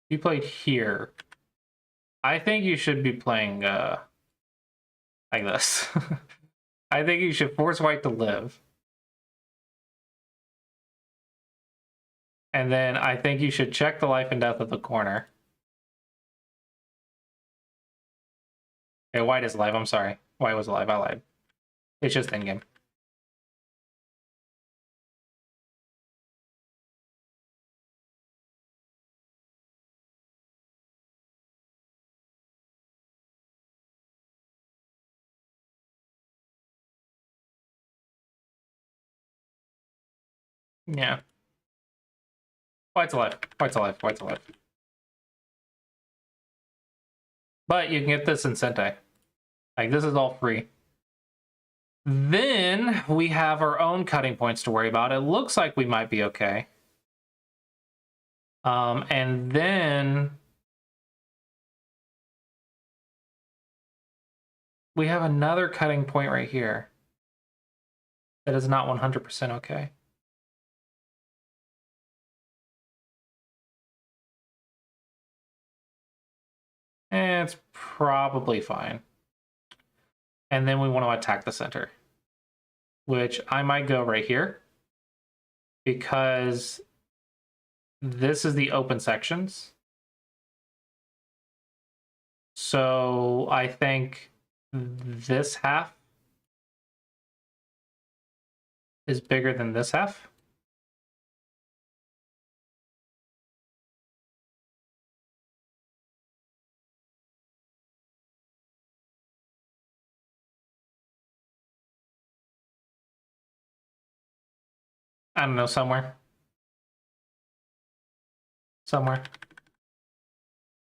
You played here. I think you should be playing like this. I think you should force white to live. And then I think you should check the life and death of the corner. Okay, white is alive. I'm sorry. White was alive. I lied. It's just in-game. Yeah. White's alive. White's alive. White's alive. But you can get this in Sentai. Like, this is all free. Then we have our own cutting points to worry about. It looks like we might be okay. And then we have another cutting point right here that is not 100% okay. And it's probably fine. And then we want to attack the center, which I might go right here because this is the open sections. So I think this half is bigger than this half. I don't know, somewhere. Somewhere.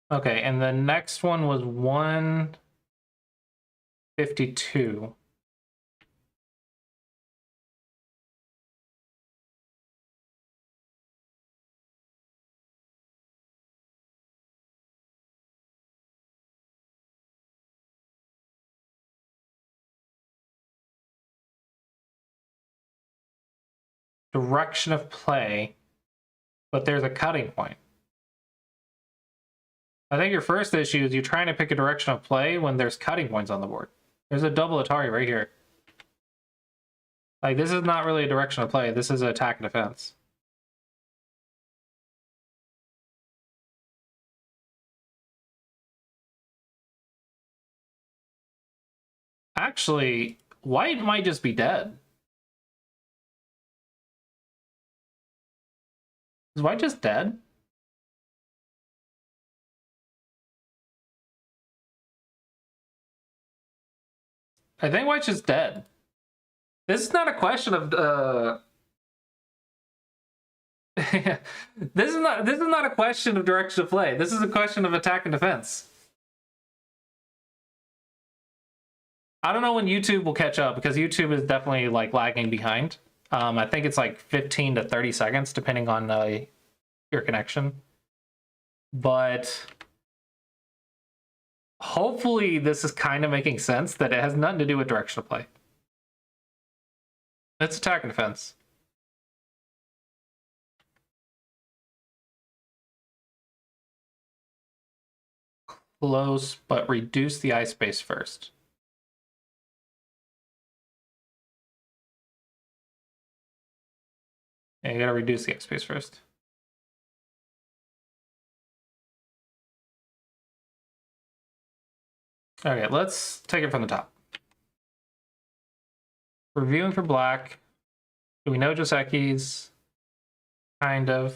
Okay, and the next one was 152. Direction of play, but there's a cutting point. I think your first issue is you're trying to pick a direction of play when there's cutting points on the board. There's a double Atari right here. Like, this is not really a direction of play. This is an attack and defense. Actually, white might just be dead. Is white just dead? I think white's just dead. This is not a question of this is not a question of direction of play. This is a question of attack and defense. I don't know when YouTube will catch up because YouTube is definitely like lagging behind. I think it's like 15 to 30 seconds depending on your connection. But hopefully this is kind of making sense that it has nothing to do with direction of play. It's attack and defense. Close, but reduce the eye space first. Yeah, you gotta reduce the eye space first. Okay, let's take it from the top. Reviewing for black. Do we know Joseki's? Kind of.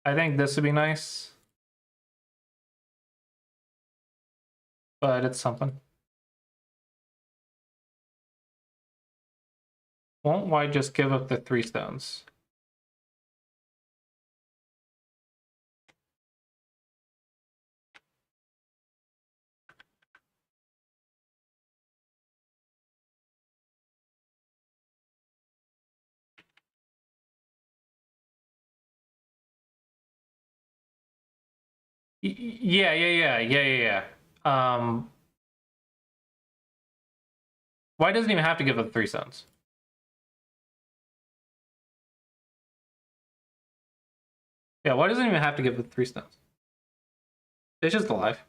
I think this would be nice. But it's something. Won't white just give up the 3 stones? Yeah. White doesn't even have to give up 3 stones. Yeah, white doesn't even have to give up 3 stones. It's just alive.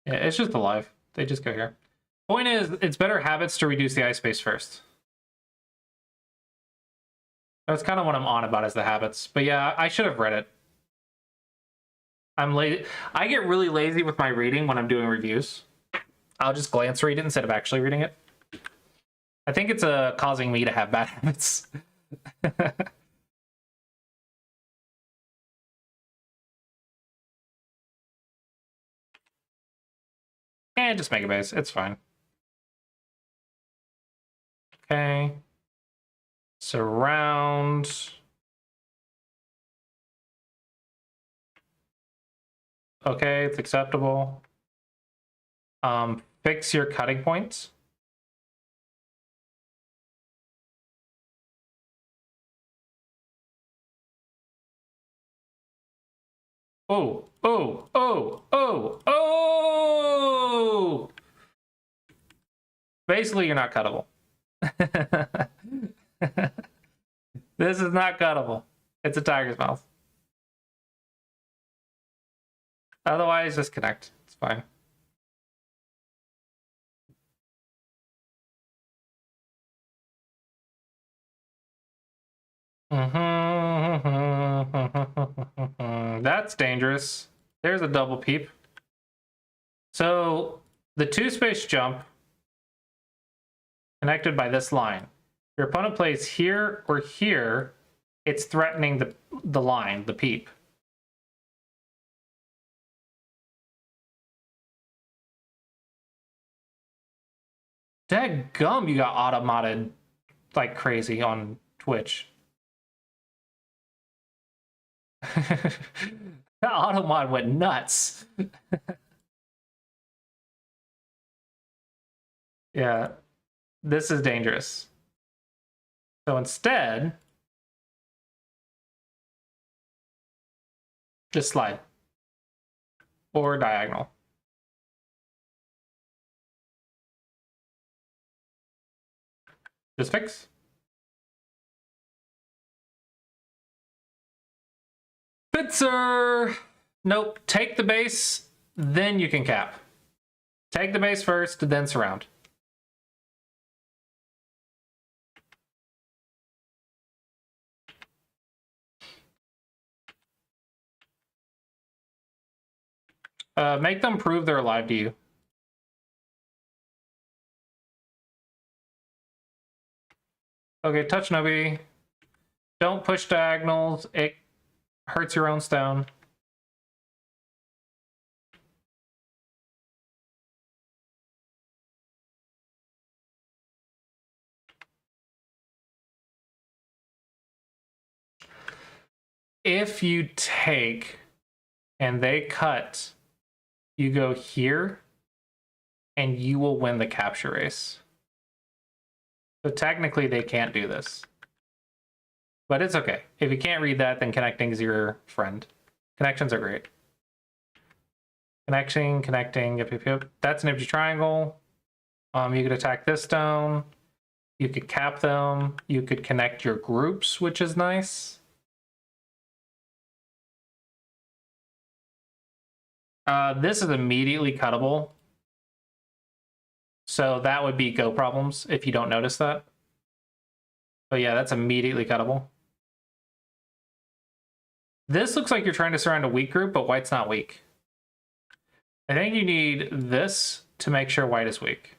Yeah, it's just alive. They just go here. Point is, it's better habits to reduce the ice space first. That's kind of what I'm on about, is the habits. But yeah, I should have read it. I'm lazy. I get really lazy with my reading when I'm doing reviews. I'll just glance read it instead of actually reading it. I think it's causing me to have bad habits. And just make a base. It's fine. Okay. Surround. Okay, it's acceptable. Fix your cutting points. Oh. Basically, you're not cuttable. This is not cuttable. It's a tiger's mouth. Otherwise, just connect. It's fine. That's dangerous. There's a double peep. So the 2-space jump connected by this line. Your opponent plays here or here, it's threatening the line, the peep. Dadgum, you got auto-modded like crazy on Twitch. That auto-mod went nuts. Yeah, this is dangerous. So instead, just slide. Or diagonal. Just fix. Fitzer! Nope, take the base, then you can cap. Take the base first, then surround. Make them prove they're alive to you. Okay, touch Nobi. Don't push diagonals. It hurts your own stone. If you take and they cut, you go here and you will win the capture race. So technically they can't do this. But it's okay. If you can't read that, then connecting is your friend. Connections are great. Connecting, yep. That's an empty triangle. You could attack this stone. You could cap them. You could connect your groups, which is nice. This is immediately cuttable. So that would be go problems if you don't notice that. But yeah, that's immediately cuttable. This looks like you're trying to surround a weak group, but white's not weak. I think you need this to make sure white is weak.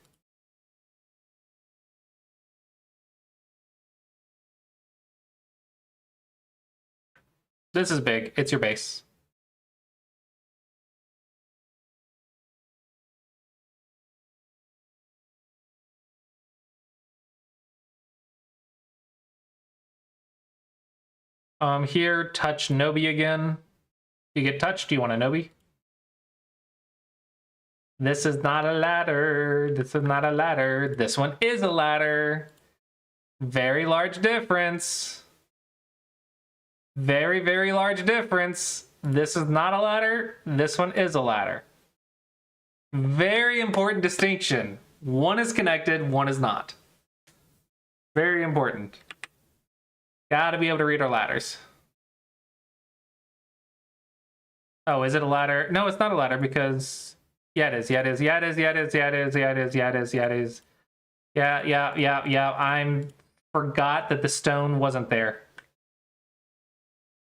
This is big. It's your base. Here, touch Nobi again. You get touched, do you want a Nobi? This is not a ladder. This is not a ladder. This one is a ladder. Very large difference. Very, very large difference. This is not a ladder. This one is a ladder. Very important distinction. One is connected, one is not. Very important. Gotta be able to read our ladders. Oh, is it a ladder? No, it's not a ladder because... Yeah, it is. Yeah, it is. Yeah, it is. Yeah, it is. Yeah, it is. Yeah, it is. Yeah, it is. Yeah, it is. Yeah. I forgot that the stone wasn't there.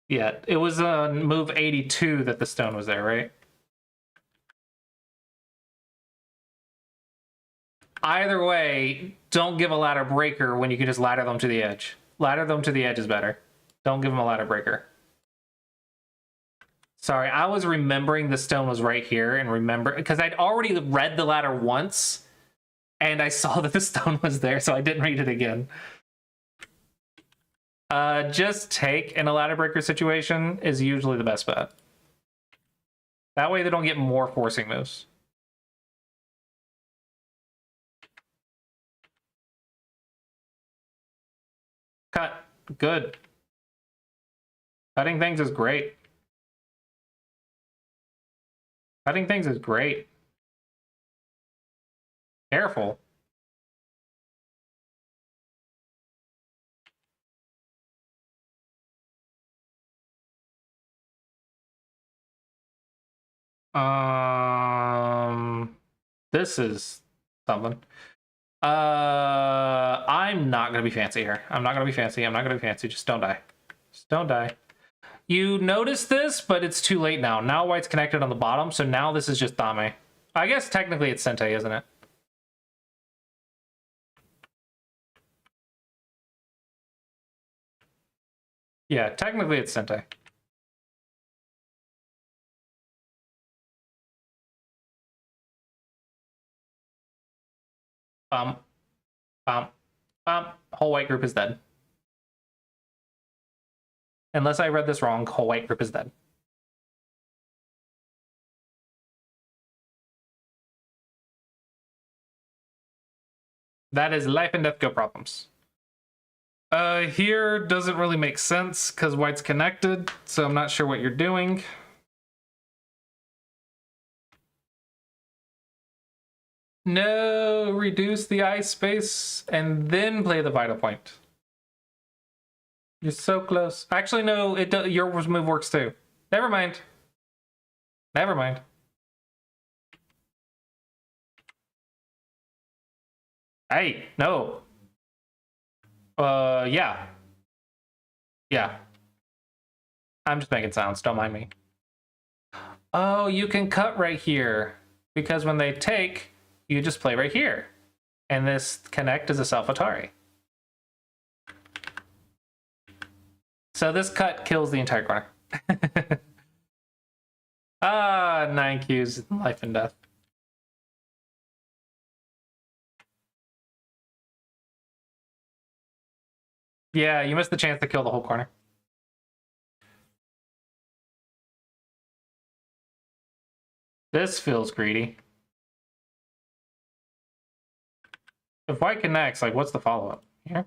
Yeah, it was on move 82 that the stone was there, right? Either way, don't give a ladder breaker when you can just ladder them to the edge. Ladder them to the edge is better. Don't give them a ladder breaker. Sorry, I was remembering the stone was right here and remember because I'd already read the ladder once and I saw that the stone was there, so I didn't read it again. Just take in a ladder breaker situation is usually the best bet. That way they don't get more forcing moves. Cut. Good. Cutting things is great. Cutting things is great. Careful. This is something. I'm not gonna be fancy here. I'm not gonna be fancy. I'm not gonna be fancy. Just don't die. Just don't die. You notice this, but it's too late now. Now white's connected on the bottom, so now this is just Dame. I guess technically it's Sente, isn't it? Yeah, technically it's Sente. Bum. Whole white group is dead. Unless I read this wrong, whole white group is dead. That is life and death go problems. Here doesn't really make sense because white's connected, so I'm not sure what you're doing. No, reduce the ice space and then play the vital point. You're so close. Actually, no, your move works too. Never mind. Never mind. Hey, no. Yeah. Yeah. I'm just making sounds, don't mind me. Oh, you can cut right here. Because when they take, you just play right here. And this connect is a self-Atari. So this cut kills the entire corner. 9 Qs, life and death. Yeah, you missed the chance to kill the whole corner. This feels greedy. If white connects, like, what's the follow-up? Here?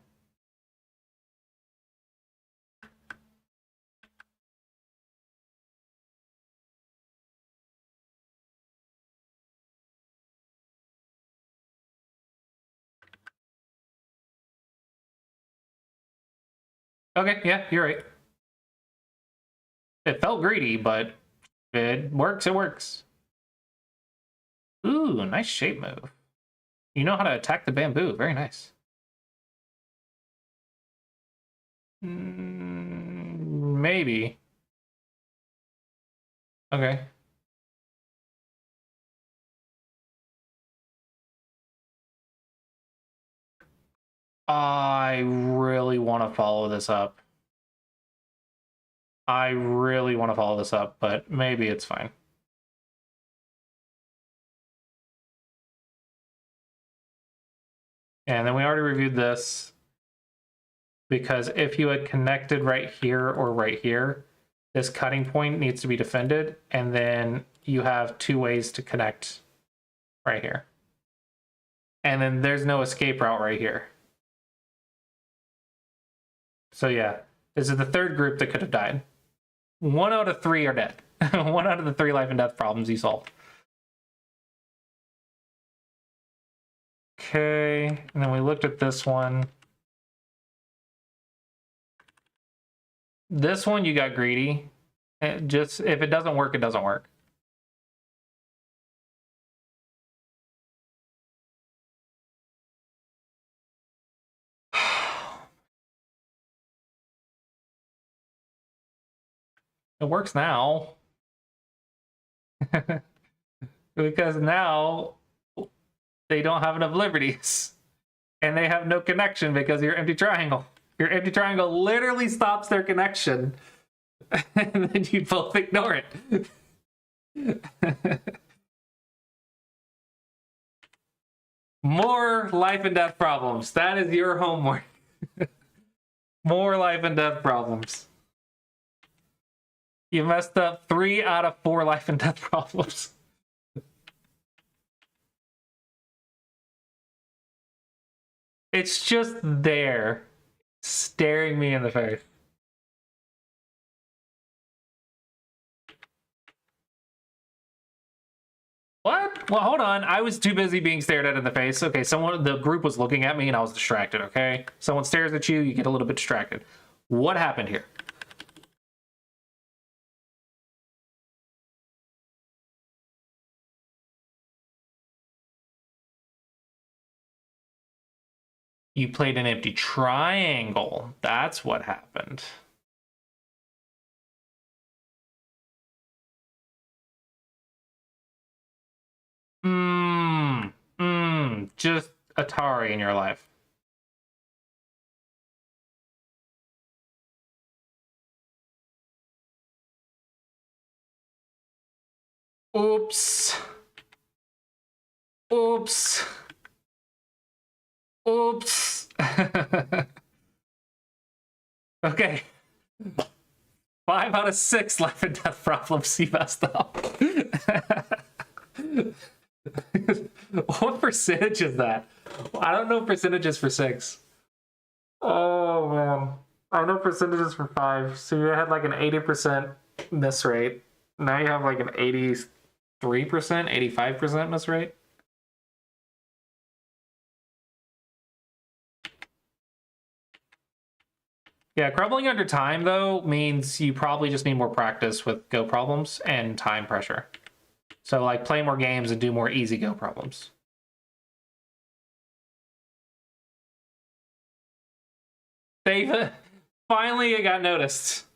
Okay, yeah, you're right. It felt greedy, but it works, it works. Ooh, nice shape move. You know how to attack the bamboo. Very nice. Maybe. Okay. I really want to follow this up. I really want to follow this up, but maybe it's fine. And then we already reviewed this, because if you had connected right here or right here, this cutting point needs to be defended, and then you have two ways to connect right here. And then there's no escape route right here. So yeah, this is the third group that could have died. 1 out of 3 are dead. 1 out of the 3 life and death problems you solved. Okay, and then we looked at this one. This one you got greedy. Just if it doesn't work, it doesn't work. It works now. Because now they don't have enough liberties. And they have no connection because of your empty triangle. Your empty triangle literally stops their connection. And then you both ignore it. More life and death problems. That is your homework. More life and death problems. You messed up 3 out of 4 life and death problems. It's just there, staring me in the face. What? Well, hold on. I was too busy being stared at in the face. Okay, the group was looking at me and I was distracted, okay? Someone stares at you, you get a little bit distracted. What happened here? You played an empty triangle. That's what happened. Just Atari in your life. Oops. Oops. Oops. Okay. 5 out of 6 life and death problems you messed up. What percentage is that? I don't know percentages for 6. Oh man. I know percentages for 5. So you had like an 80% miss rate. Now you have like an 83%, 85% miss rate. Yeah, crumbling under time, though, means you probably just need more practice with Go problems and time pressure. So, like, play more games and do more easy Go problems. David, finally it got noticed.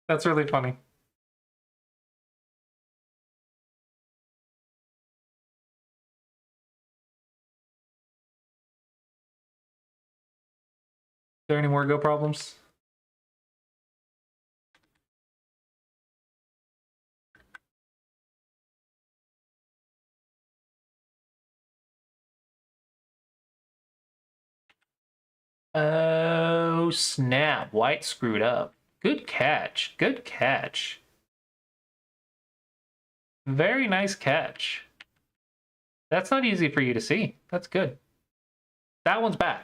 That's really funny. Is there any more Go problems? Oh, snap. White screwed up. Good catch. Good catch. Very nice catch. That's not easy for you to see. That's good. That one's bad.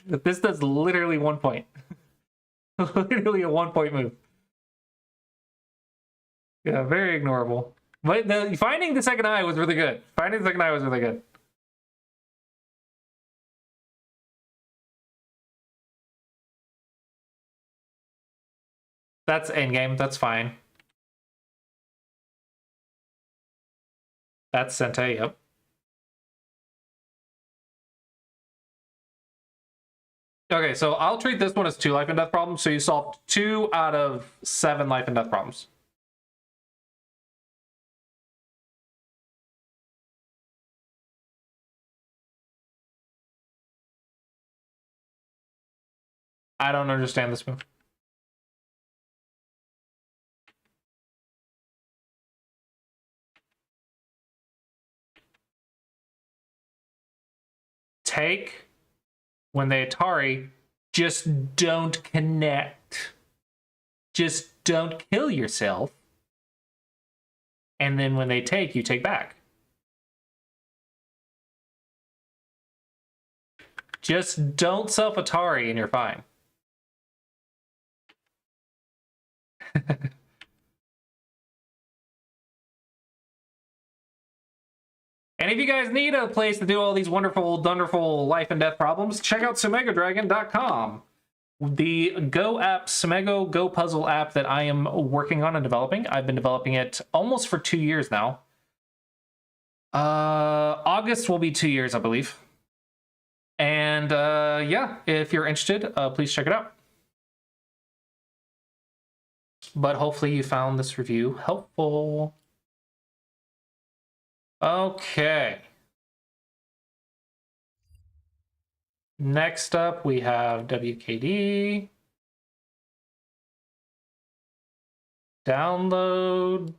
This does literally 1 point. Literally a 1 point move. Yeah, very ignorable. But finding the second eye was really good. Finding the second eye was really good. That's endgame. That's fine. That's Sente, yep. Okay, so I'll treat this one as 2 life and death problems. So you solved 2 out of 7 life and death problems. I don't understand this move. Take when they Atari, just don't connect. Just don't kill yourself. And then when they take, you take back. Just don't self Atari and you're fine. And if you guys need a place to do all these wonderful, wonderful life and death problems, check out SumegoDragon.com. The Go app, Sumego Go puzzle app that I am working on and developing. I've been developing it almost for 2 years now. August will be 2 years, I believe. And yeah, if you're interested, please check it out. But hopefully you found this review helpful. Okay. Next up, we have WKD. Download.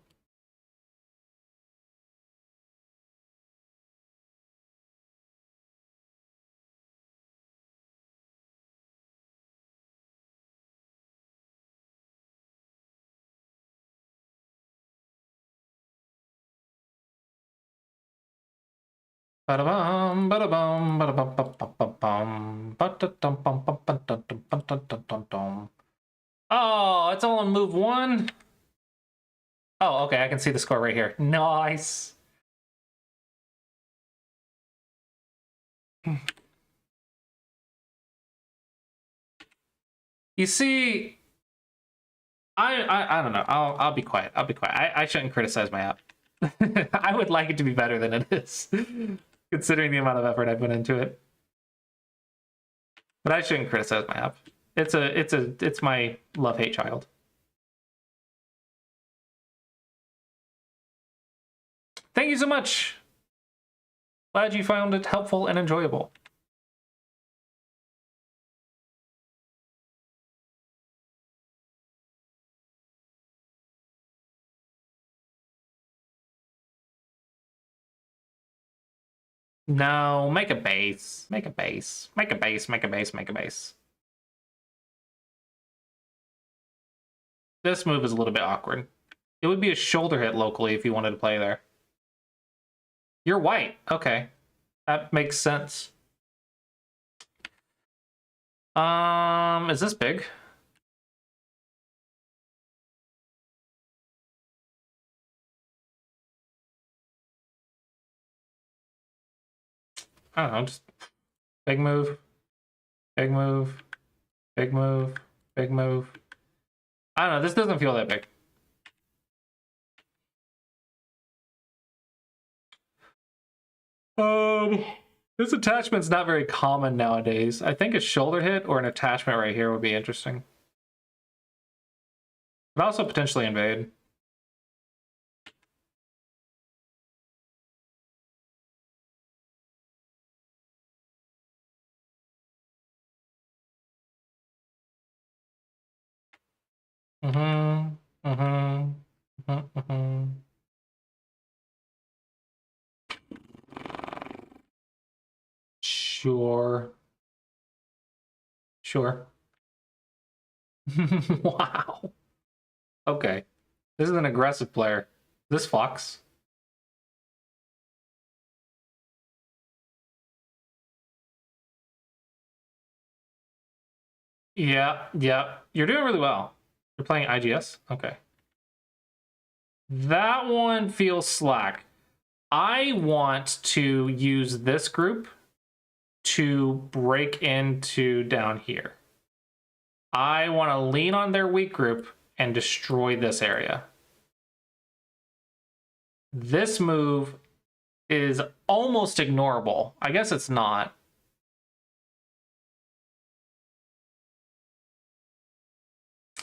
Ba-da-bum, ba-da-bum, ba-da-bum, ba-da-bum, ba-da-dum, bum, bum, ba-dum, bum, dum, dum, dum, dum. Oh, it's all on move 1. Oh, okay, I can see the score right here. Nice. You see, I don't know. I'll be quiet. I'll be quiet. I shouldn't criticize my app. I would like it to be better than it is, considering the amount of effort I put into it. But I shouldn't criticize my app. It's my love-hate child. Thank you so much. Glad you found it helpful and enjoyable. No, make a base. Make a base. Make a base. Make a base. Make a base. This move is a little bit awkward. It would be a shoulder hit locally if you wanted to play there. You're white. Okay. That makes sense. Is this big? I don't know, just big move, big move, big move, big move. I don't know, this doesn't feel that big. This attachment's not very common nowadays. I think a shoulder hit or an attachment right here would be interesting. But also potentially invade. Mm-hmm. Mm-hmm. Mm-hmm. Mm-hmm. Sure. Sure. Wow. Okay. This is an aggressive player. This Fox. Yeah, yeah. You're doing really well. You're playing IGS? Okay. That one feels slack. I want to use this group to break into down here. I want to lean on their weak group and destroy this area. This move is almost ignorable. I guess it's not.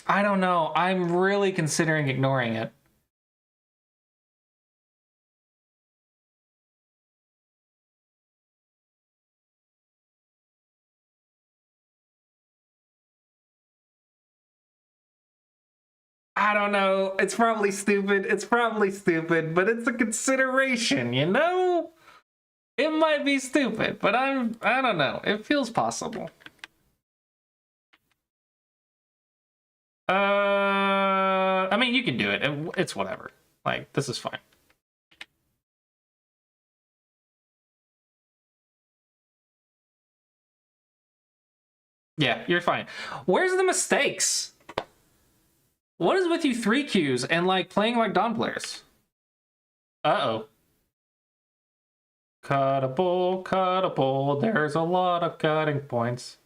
I don't know. I'm really considering ignoring it. I don't know. It's probably stupid. It's probably stupid, but it's a consideration, you know? It might be stupid, but I don't know. It feels possible. I mean, you can do it. It's whatever. Like, this is fine. Yeah, you're fine. Where's the mistakes? What is with you 3Qs and like playing like Dawn players? Uh-oh. Cuttable, cuttable. There's a lot of cutting points.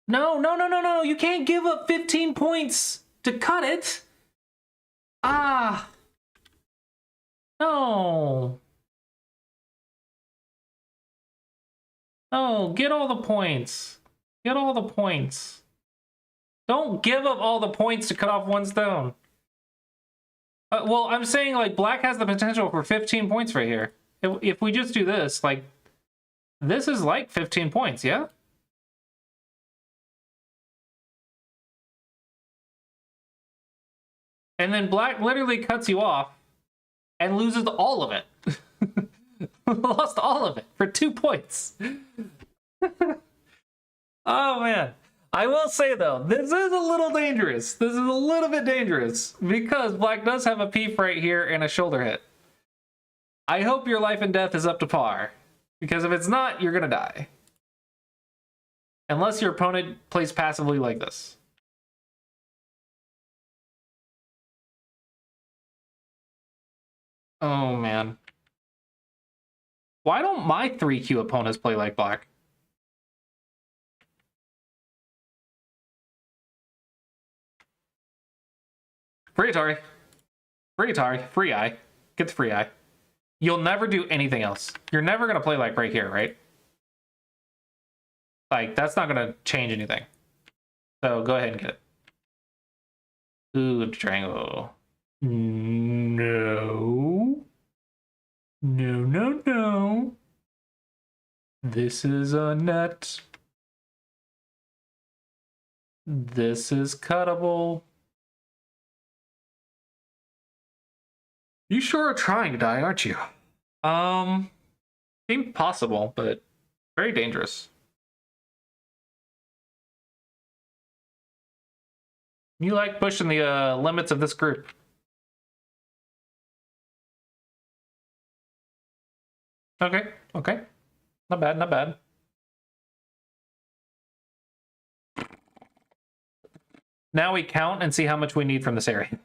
No, no, no, no, no. You can't give up 15 points to cut it. Ah. No. No, get all the points. Get all the points. Don't give up all the points to cut off one stone. Well, I'm saying, like, black has the potential for 15 points right here. If we just do this, like, this is like 15 points, yeah? And then black literally cuts you off and loses all of it. Lost all of it for 2 points. Oh, man. I will say, though, this is a little dangerous. This is a little bit dangerous because black does have a peep right here and a shoulder hit. I hope your life and death is up to par, because if it's not, you're going to die. Unless your opponent plays passively like this. Oh, man. Why don't my 3Q opponents play like black? Free Atari. Free Atari. Free eye. Get the free eye. You'll never do anything else. You're never going to play like right here, right? Like, that's not going to change anything. So go ahead and get it. Ooh, triangle. No. No, no, no. This is a net. This is cuttable. You sure are trying to die, aren't you? Seems possible, but very dangerous. You like pushing the limits of this group. Okay, okay. Not bad, not bad. Now we count and see how much we need from this area.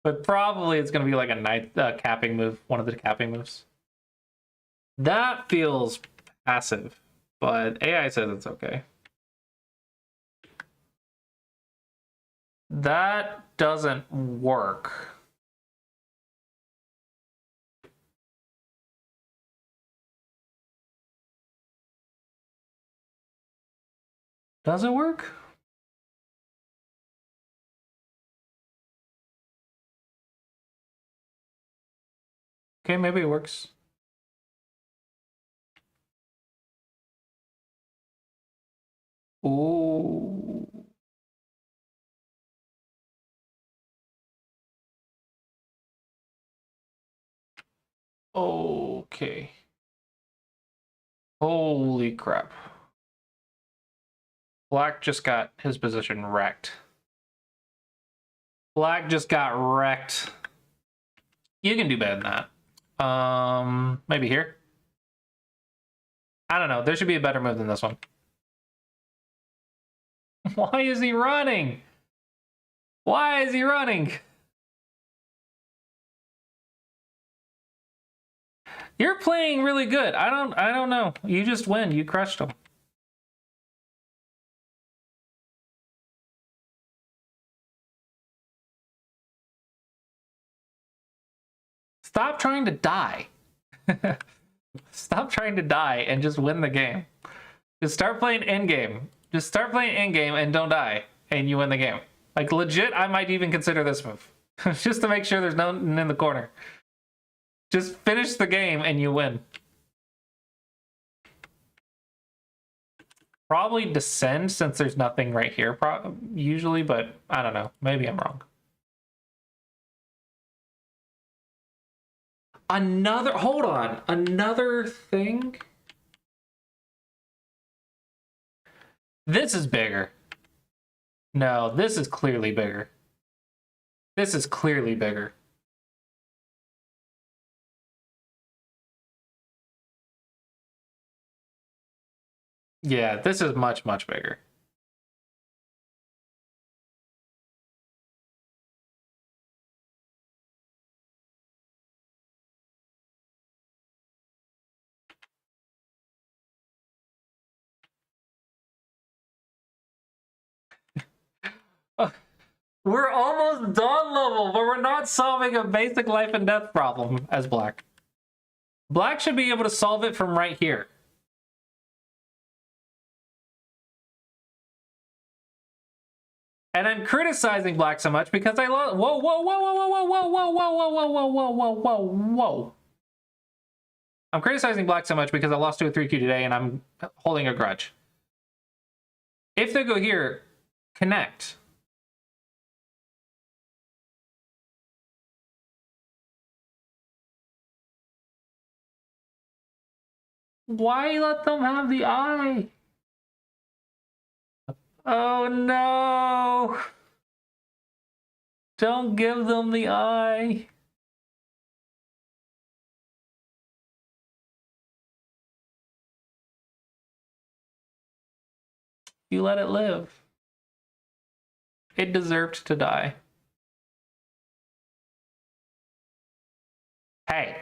But probably it's going to be like a night capping move, one of the capping moves. That feels passive, but AI says it's okay. That doesn't work. Does it work? Okay, maybe it works. Ooh. Okay. Holy crap. Black just got his position wrecked. Black just got wrecked. You can do better than that. Maybe here? I don't know. There should be a better move than this one. Why is he running? Why is he running? You're playing really good. I don't know. You just win. You crushed him. Stop trying to die. Stop trying to die and just win the game. Just start playing endgame. Just start playing endgame and don't die, and you win the game. Like, legit, I might even consider this move. Just to make sure there's no one in the corner. Just finish the game and you win. Probably descend since there's nothing right here usually, but I don't know. Maybe I'm wrong. Hold on. Another thing. This is bigger. No, this is clearly bigger. This is clearly bigger. Yeah, this is much, much bigger. We're almost dawn level, but we're not solving a basic life and death problem as Black. Black should be able to solve it from right here. And I'm criticizing Black so much because I love. Whoa, whoa, whoa, whoa, whoa, whoa, whoa, whoa, whoa, whoa, whoa, whoa, whoa, whoa, whoa. I'm criticizing Black so much because I lost to a 3Q today and I'm holding a grudge. If they go here, connect. Why let them have the eye? Oh no! Don't give them the eye. You let it live. It deserved to die. Hey,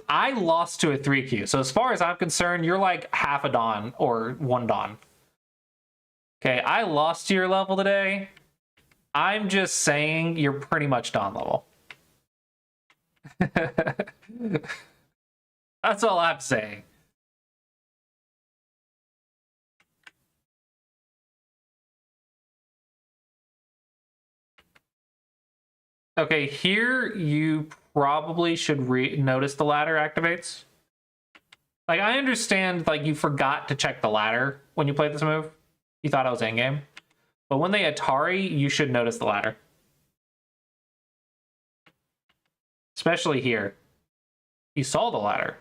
I lost to a 3Q, so as far as I'm concerned, you're like half a Dawn or one Dawn. Okay, I lost to your level today. I'm just saying you're pretty much Dawn level. That's all I'm saying. Okay, here you probably should notice the ladder activates. Like, I understand, like, you forgot to check the ladder when you played this move. You thought I was in-game. But when they Atari, you should notice the ladder. Especially here. You saw the ladder.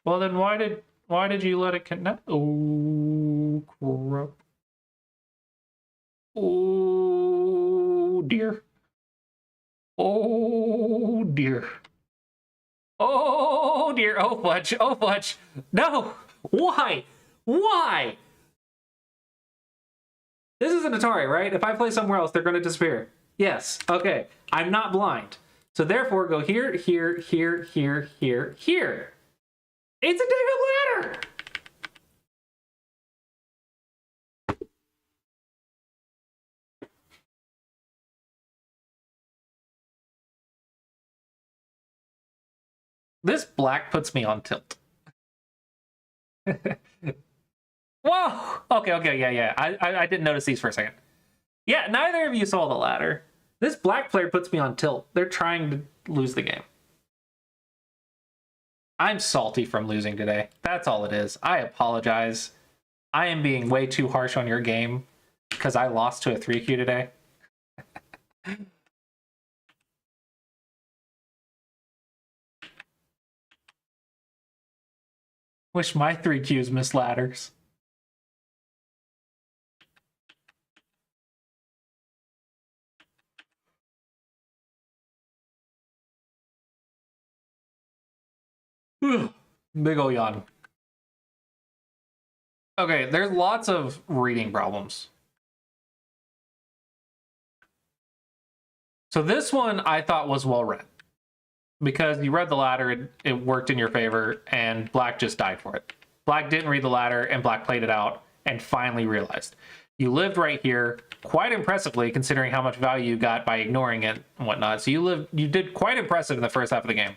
Well, then why did you let it connect? Oh, crap. Oh, dear. Oh, dear. Oh, dear. Oh, fudge. Oh, fudge. No. Why? Why? This is an Atari, right? If I play somewhere else, they're going to disappear. Yes. Okay. I'm not blind. So therefore, go here, here, here, here, here, here. It's a dig-up ladder! This Black puts me on tilt. Whoa! Okay, yeah. I didn't notice these for a second. Yeah, neither of you saw the ladder. This Black player puts me on tilt. They're trying to lose the game. I'm salty from losing today. That's all it is. I apologize. I am being way too harsh on your game because I lost to a 3Q today. Wish my 3Qs missed ladders. Big ol' yawn. Okay, there's lots of reading problems. So this one I thought was well read. Because you read the ladder, it worked in your favor, and Black just died for it. Black didn't read the ladder, and Black played it out, and finally realized. You lived right here, quite impressively, considering how much value you got by ignoring it and whatnot. So you did quite impressive in the first half of the game.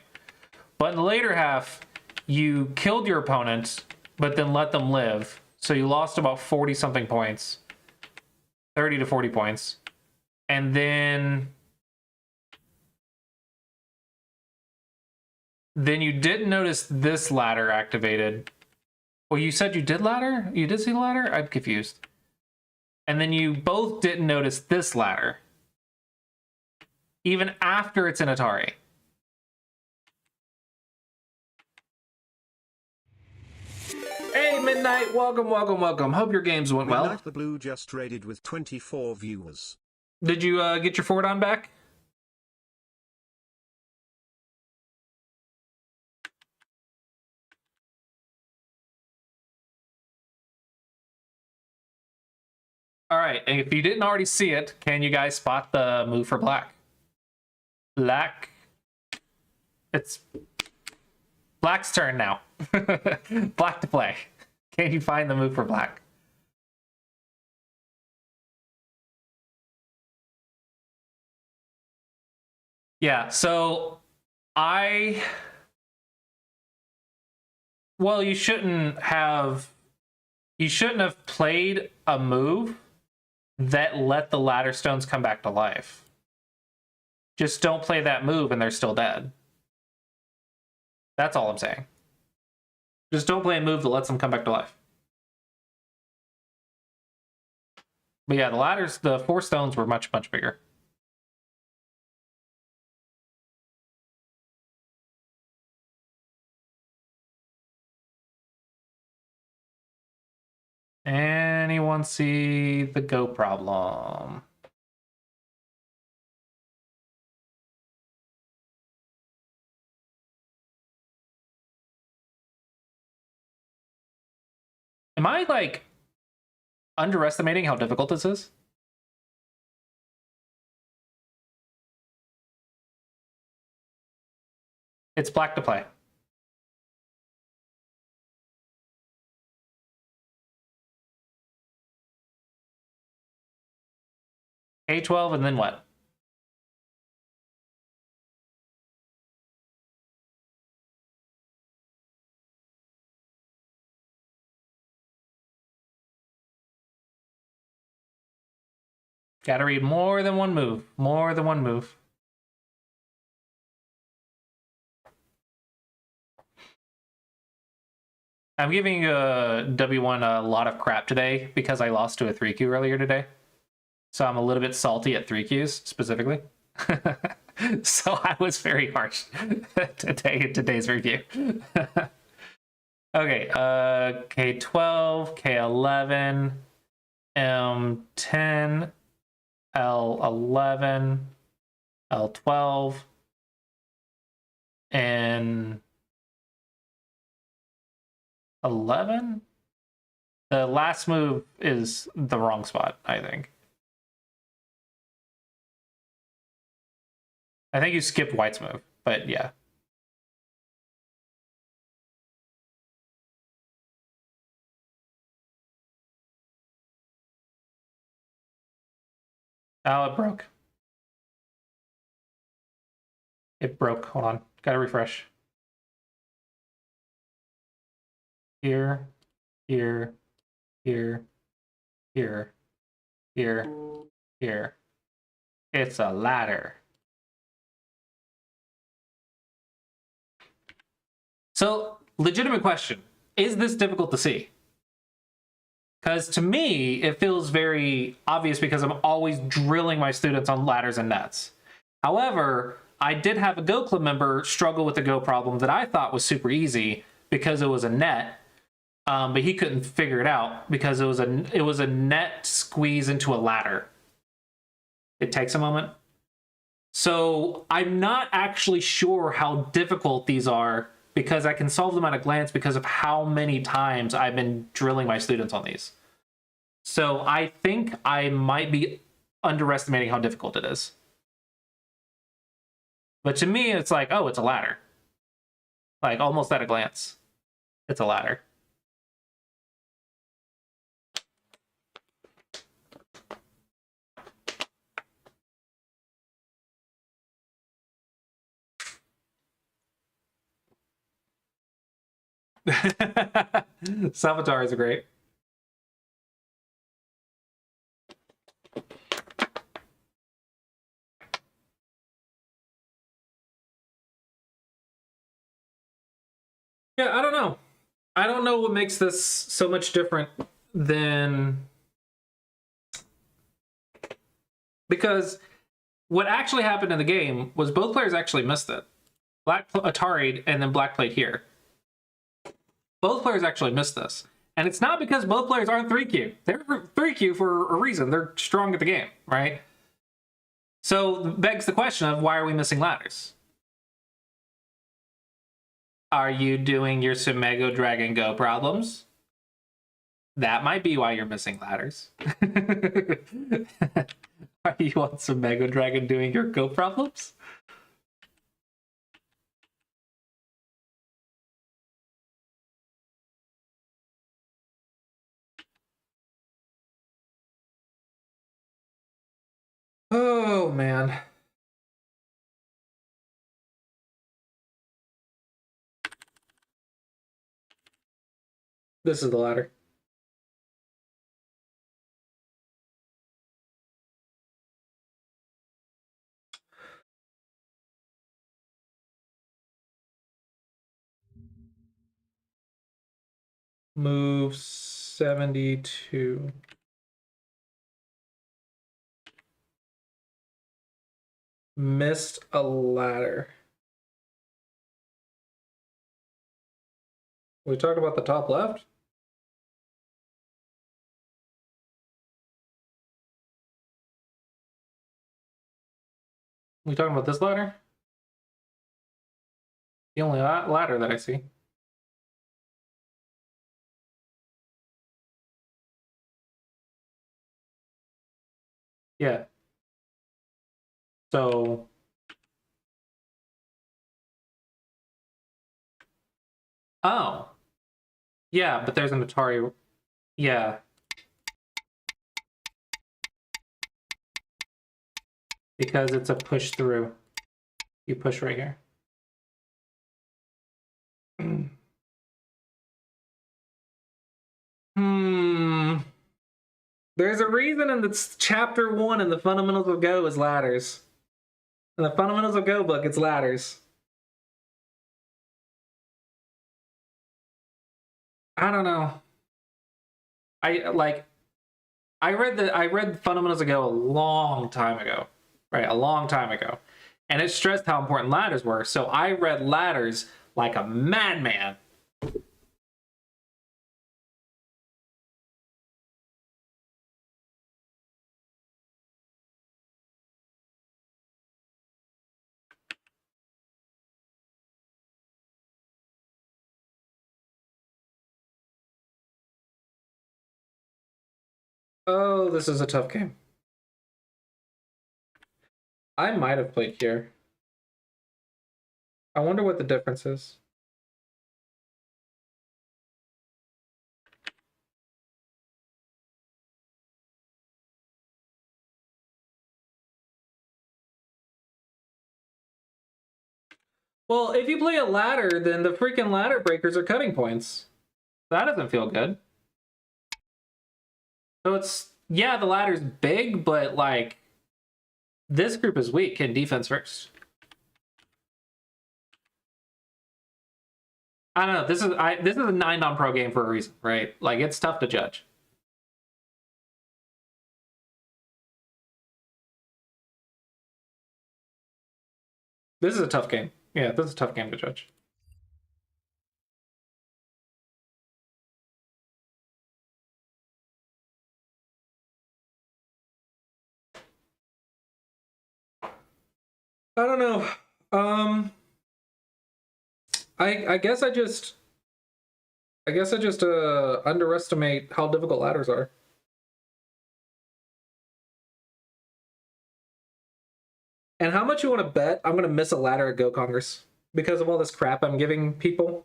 But in the later half, you killed your opponent, but then let them live. So you lost about 40-something points. 30 to 40 points. And then you didn't notice this ladder activated. Well, you said you did ladder? You did see the ladder? I'm confused. And then you both didn't notice this ladder. Even after it's in Atari. Hey, Midnight, welcome. Hope your games went well. Midnight the Blue just raided with 24 viewers. Did you get your Fordon back? All right, and if you didn't already see it, can you guys spot the move for black? Black. It's black's turn now. Black to play. Can you find the move for black? Yeah, so well, you shouldn't have played a move that let the ladder stones come back to life. Just don't play that move and they're still dead. That's all I'm saying. Just don't play a move that lets them come back to life. But yeah, the 4 stones were much, much bigger. Anyone see the Go problem? Am I like underestimating how difficult this is? It's black to play. A12 and then what? Gotta read more than one move. More than one move. I'm giving W1 a lot of crap today because I lost to a 3Q earlier today. So I'm a little bit salty at 3Qs specifically. So I was very harsh today in today's review. Okay, K12, K11, M10, L11, L12, and 11? The last move is the wrong spot, I think. I think you skipped White's move, but yeah. Oh, it broke. It broke. Hold on. Gotta refresh. Here, here, here, here, here, here. It's a ladder. So, legitimate question. Is this difficult to see? Because to me, it feels very obvious because I'm always drilling my students on ladders and nets. However, I did have a Go Club member struggle with the Go problem that I thought was super easy because it was a net, but he couldn't figure it out because it was a net squeeze into a ladder. It takes a moment. So I'm not actually sure how difficult these are because I can solve them at a glance because of how many times I've been drilling my students on these. So I think I might be underestimating how difficult it is. But to me, it's like, oh, it's a ladder. Like, almost at a glance. It's a ladder. Salvatars are great. Yeah, I don't know. I don't know what makes this so much different than, because what actually happened in the game was both players actually missed it. Black Atari'd and then Black played here. Both players actually missed this. And it's not because both players aren't 3Q. They're 3Q for a reason. They're strong at the game, right? So begs the question of, why are we missing ladders? Are you doing your Sumego Dragon Go problems? That might be why you're missing ladders. Are you on Sumego Dragon doing your Go problems? Oh, man. This is the ladder. Move 72. Missed a ladder. We talked about the top left? We talking about this ladder? The only ladder that I see. Yeah. So oh. Yeah, but there's an Atari. Yeah. Because it's a push through. You push right here. There's a reason in the chapter 1 in the Fundamentals of Go is ladders. In the Fundamentals of Go book, it's ladders. I don't know. I read Fundamentals of Go a long time ago. Right, a long time ago. And it stressed how important ladders were. So I read ladders like a madman. Oh, this is a tough game. I might have played here. I wonder what the difference is. Well, if you play a ladder, then the freaking ladder breakers are cutting points. That doesn't feel good. So it's, yeah, the ladder's big, but like, this group is weak in defense first. I don't know. This is a 9-non pro game for a reason, right? Like, it's tough to judge. This is a tough game. Yeah, this is a tough game to judge. I don't know. I guess I just underestimate how difficult ladders are. And how much you want to bet I'm going to miss a ladder at Go Congress because of all this crap I'm giving people?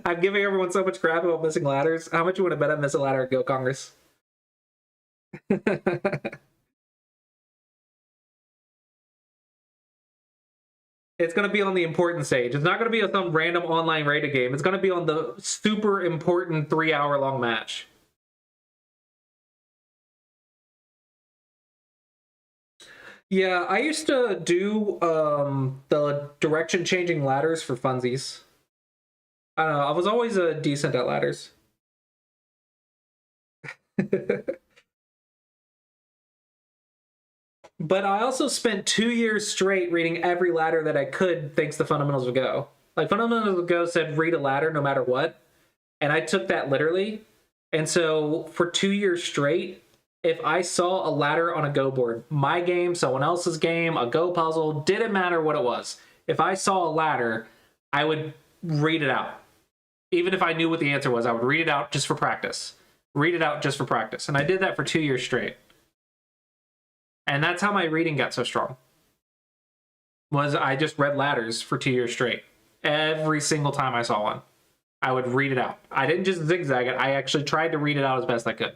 I'm giving everyone so much crap about missing ladders. How much you want to bet I miss a ladder at Go Congress? It's going to be on the important stage. It's not going to be some random online rated game. It's going to be on the super important 3-hour-long match. Yeah, I used to do the direction changing ladders for funsies. I don't know. I was always a decent at ladders. But I also spent 2 years straight reading every ladder that I could, thanks to Fundamentals of Go. Like, Fundamentals of Go said read a ladder no matter what. And I took that literally. And so for 2 years straight, if I saw a ladder on a Go board, my game, someone else's game, a Go puzzle, didn't matter what it was. If I saw a ladder, I would read it out. Even if I knew what the answer was, I would read it out just for practice. Read it out just for practice. And I did that for 2 years straight. And that's how my reading got so strong. Was I just read ladders for 2 years straight. Every single time I saw one, I would read it out. I didn't just zigzag it. I actually tried to read it out as best I could.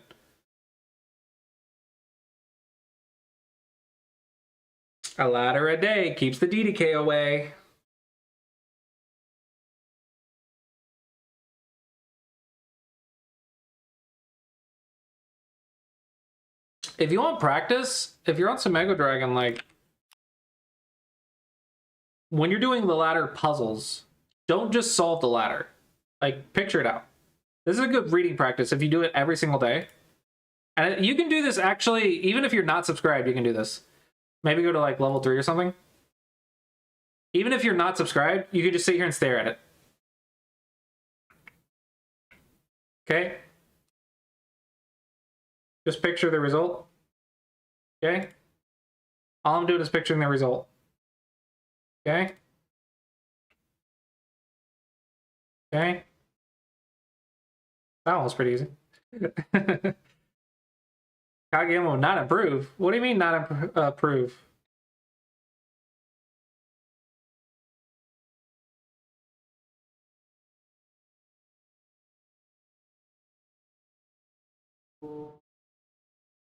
A ladder a day keeps the DDK away. If you want practice, if you're on some Mega Dragon, like, when you're doing the ladder puzzles, don't just solve the ladder. Like, picture it out. This is a good reading practice if you do it every single day. And you can do this actually, even if you're not subscribed, you can do this. Maybe go to like level 3 or something. Even if you're not subscribed, you can just sit here and stare at it. Okay? Just picture the result. Okay? All I'm doing is picturing the result. Okay? Okay? That one was pretty easy. Kageyama not improve? What do you mean not improve?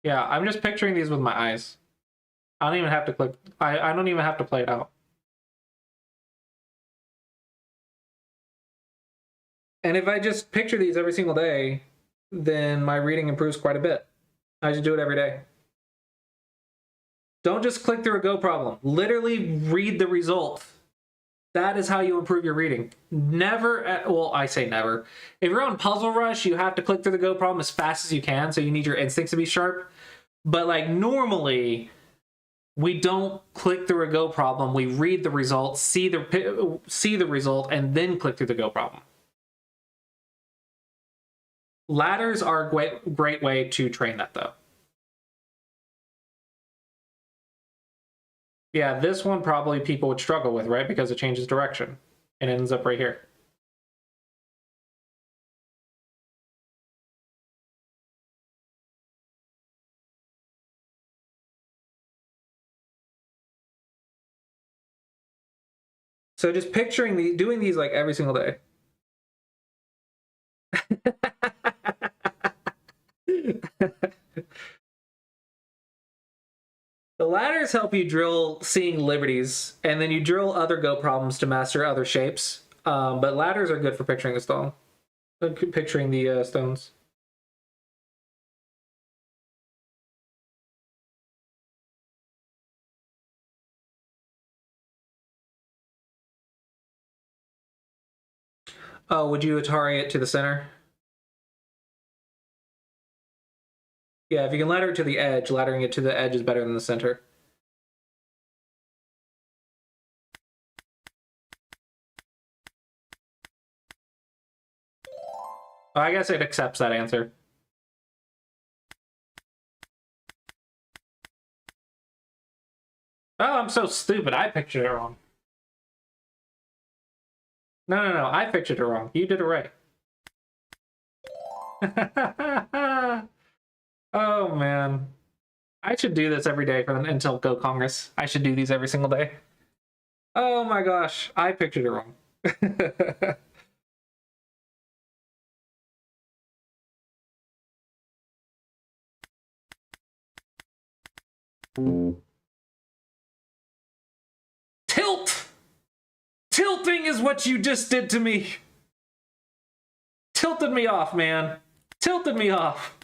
Yeah, I'm just picturing these with my eyes. I don't even have to click. I don't even have to play it out. And if I just picture these every single day, then my reading improves quite a bit. I just do it every day. Don't just click through a Go problem. Literally read the result. That is how you improve your reading. Never, well, I say never. If you're on Puzzle Rush, you have to click through the Go problem as fast as you can, so you need your instincts to be sharp. But like normally, we don't click through a Go problem. We read the result, see the result, and then click through the Go problem. Ladders are a great way to train that, though. Yeah, this one probably people would struggle with, right? Because it changes direction and ends up right here. So just picturing doing these like every single day. The ladders help you drill seeing liberties, and then you drill other Go problems to master other shapes. But ladders are good for picturing the stone, picturing the stones. Oh, would you Atari it to the center? Yeah, if you can ladder it to the edge, laddering it to the edge is better than the center. I guess it accepts that answer. Oh, I'm so stupid. I pictured it wrong. No. I pictured it wrong. You did it right. Oh, man. I should do this every day until Go Congress. I should do these every single day. Oh my gosh. I pictured it wrong. Tilt! Tilting is what you just did to me. Tilted me off, man. Tilted me off.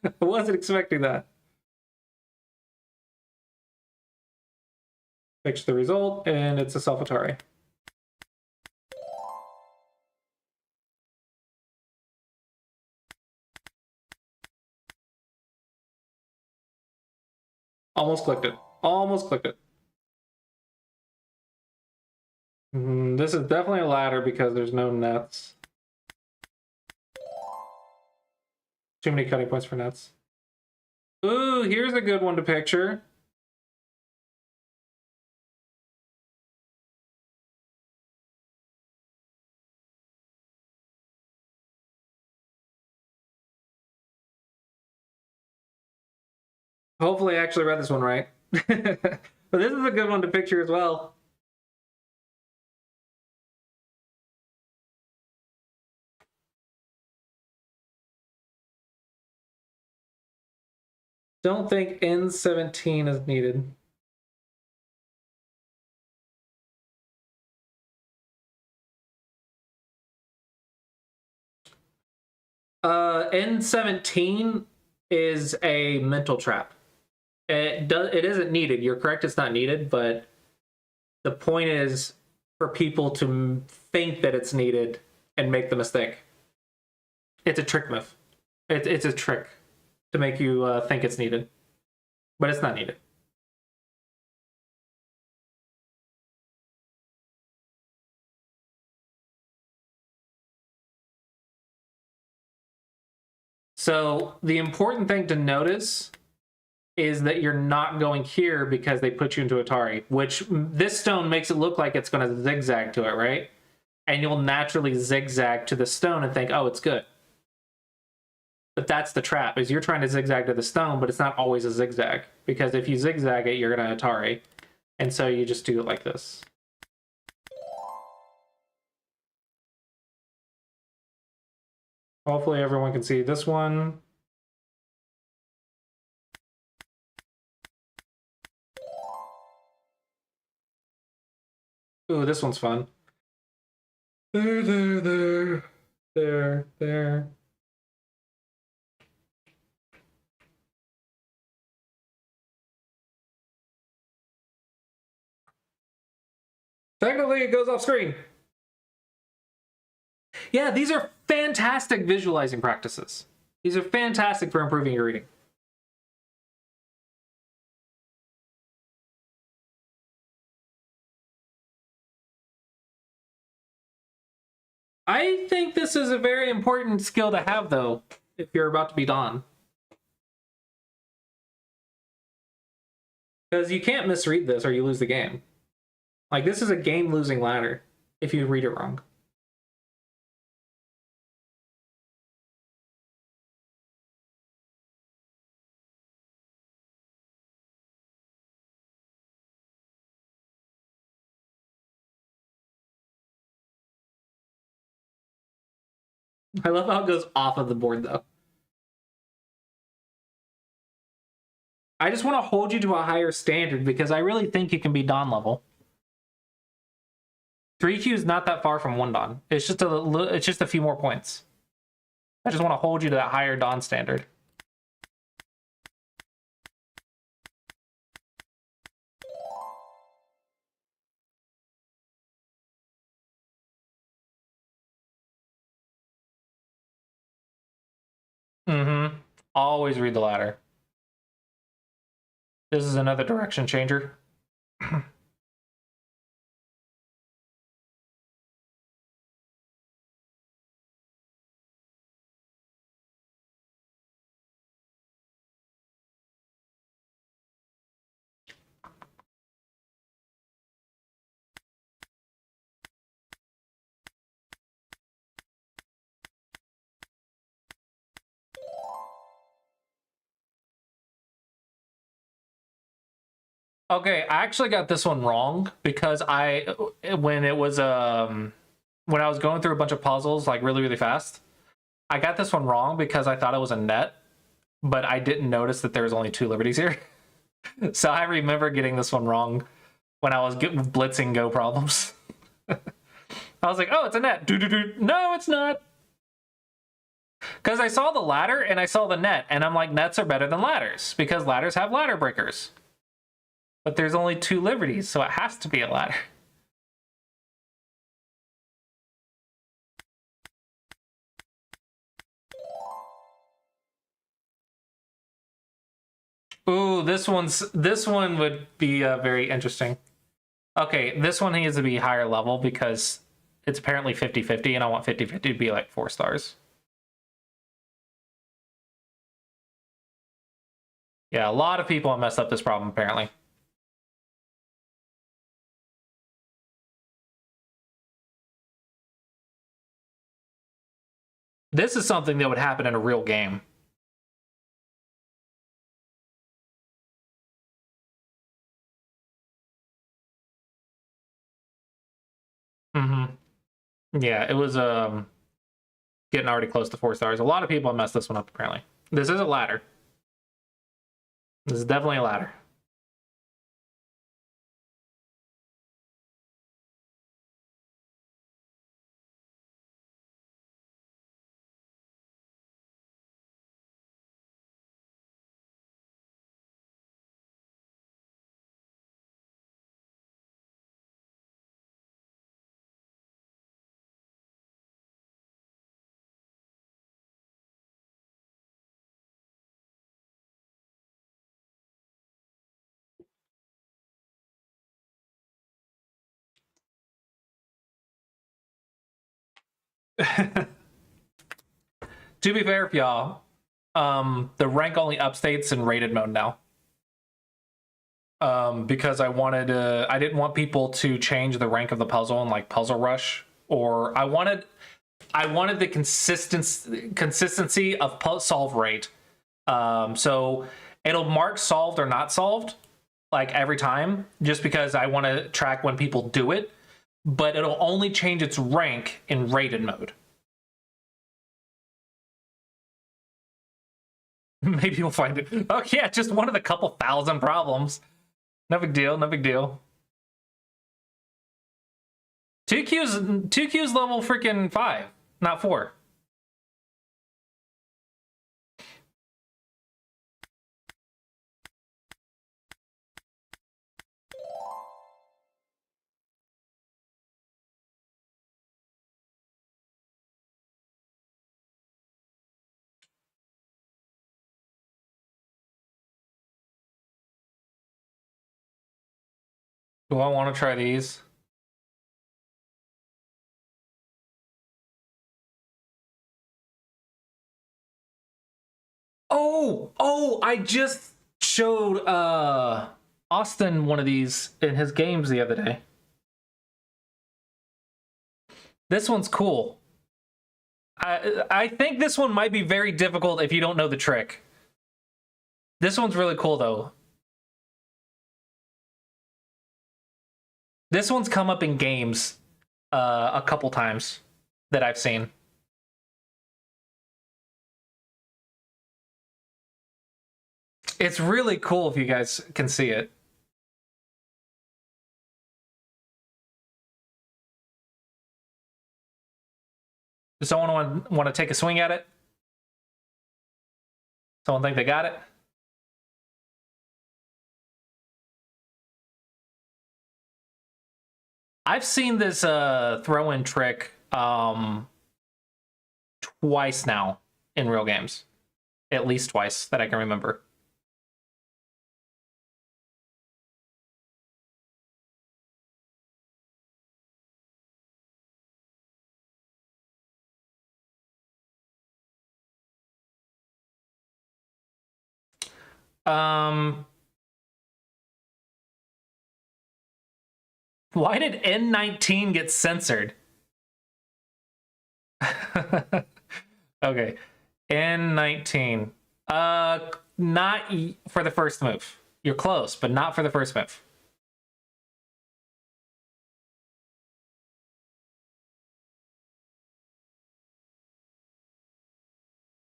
I wasn't expecting that. Fix the result, and it's a self Atari. Almost clicked it. Almost clicked it. This is definitely a ladder because there's no nets. Too many cutting points for nets. Ooh, here's a good one to picture. Hopefully I actually read this one right. But this is a good one to picture as well. Don't think N17 is needed. N17 is a mental trap. It isn't needed. You're correct, it's not needed, but the point is for people to think that it's needed and make the mistake. It's a trick move. It's a trick to make you think it's needed, but it's not needed. So the important thing to notice is that you're not going here because they put you into Atari, which this stone makes it look like it's going to zigzag to it, right? And you'll naturally zigzag to the stone and think, oh, it's good. But that's the trap, is you're trying to zigzag to the stone, but it's not always a zigzag. Because if you zigzag it, you're going to Atari. And so you just do it like this. Hopefully everyone can see this one. Ooh, this one's fun. There. Technically, it goes off screen. Yeah, these are fantastic visualizing practices. These are fantastic for improving your reading. I think this is a very important skill to have, though, if you're about to be Don. Because you can't misread this or you lose the game. Like, this is a game-losing ladder if you read it wrong. I love how it goes off of the board, though. I just want to hold you to a higher standard because I really think you can be Don level. 3Q is not that far from 1 Don. It's just a few more points. I just want to hold you to that higher Don standard. Always read the ladder. This is another direction changer. Okay, I actually got this one wrong because when I was going through a bunch of puzzles like really fast, I got this one wrong because I thought it was a net, but I didn't notice that there was only 2 liberties here. So I remember getting this one wrong when I was blitzing Go problems. I was like, oh, it's a net. No, it's not. Because I saw the ladder and I saw the net, and I'm like, nets are better than ladders because ladders have ladder breakers. But there's only 2 liberties, so it has to be a ladder. Ooh, this one would be very interesting. Okay, this one needs to be higher level because it's apparently 50-50, and I want 50-50 to be like 4 stars. Yeah, a lot of people have messed up this problem, apparently. This is something that would happen in a real game. Yeah, it was getting already close to 4 stars. A lot of people have messed this one up, apparently. This is a ladder. This is definitely a ladder. To be fair, y'all, the rank only updates in rated mode now. Because I didn't want people to change the rank of the puzzle in like Puzzle Rush, or I wanted the consistency of solve rate. So it'll mark solved or not solved like every time, just because I want to track when people do it, but it'll only change its rank in rated mode. Maybe you'll find it. Oh yeah, just one of the couple thousand problems. No big deal, no big deal. 2Q's level freaking 5, not 4. Do I want to try these? Oh, I just showed Austin one of these in his games the other day. This one's cool. I think this one might be very difficult if you don't know the trick. This one's really cool though. This one's come up in games a couple times that I've seen. It's really cool if you guys can see it. Does someone want to take a swing at it? Someone think they got it? I've seen this throw-in trick twice now in real games. At least twice that I can remember. Why did N19 get censored? Okay. N19. Not for the first move. You're close, but not for the first move.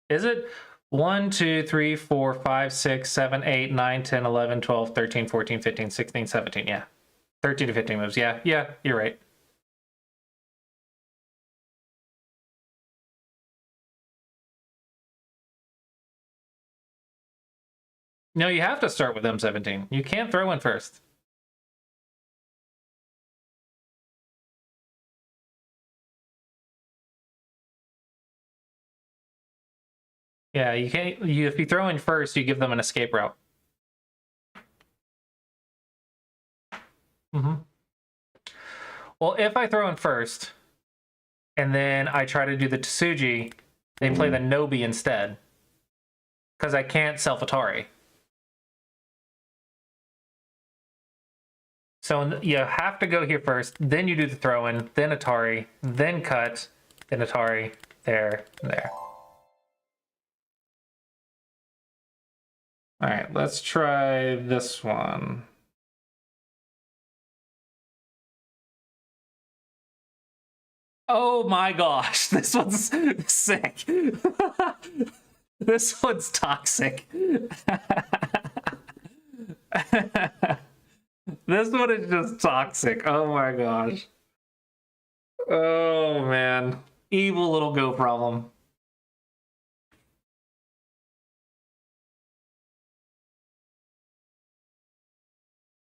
Is it 1, 2, 3, 4, 5, 6, 7, 8, 9, 10, 11, 12, 13, 14, 15, 16, 17? Yeah. 13 to 15 moves. Yeah, you're right. No, you have to start with M17. You can't throw in first. Yeah, you can't. If you throw in first, you give them an escape route. Well, if I throw in first, and then I try to do the Tsuji, they play the Nobi instead. Because I can't self-Atari. So you have to go here first, then you do the throw-in, then Atari, then cut, then Atari, there, there. All right, let's try this one. Oh my gosh, this one's sick. This one's toxic. This one is just toxic. Oh my gosh. Oh man. Evil little Go problem.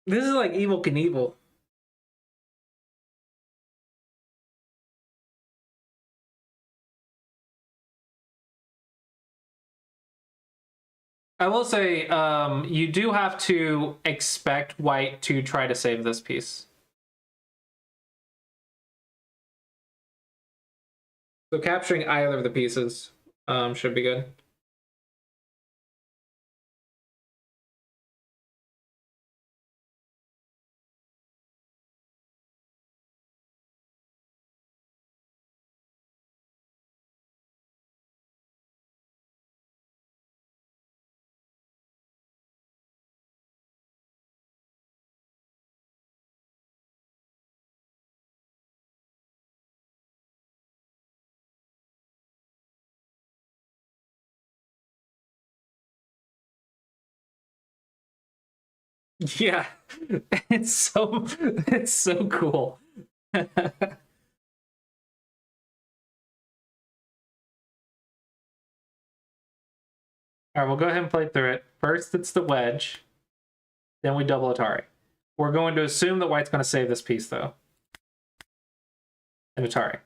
This is like Evil Knievel. I will say, you do have to expect white to try to save this piece. So capturing either of the pieces should be good. Yeah, it's so cool. All right, we'll go ahead and play through it. First, it's the wedge. Then we double Atari. We're going to assume that white's going to save this piece, though. And Atari.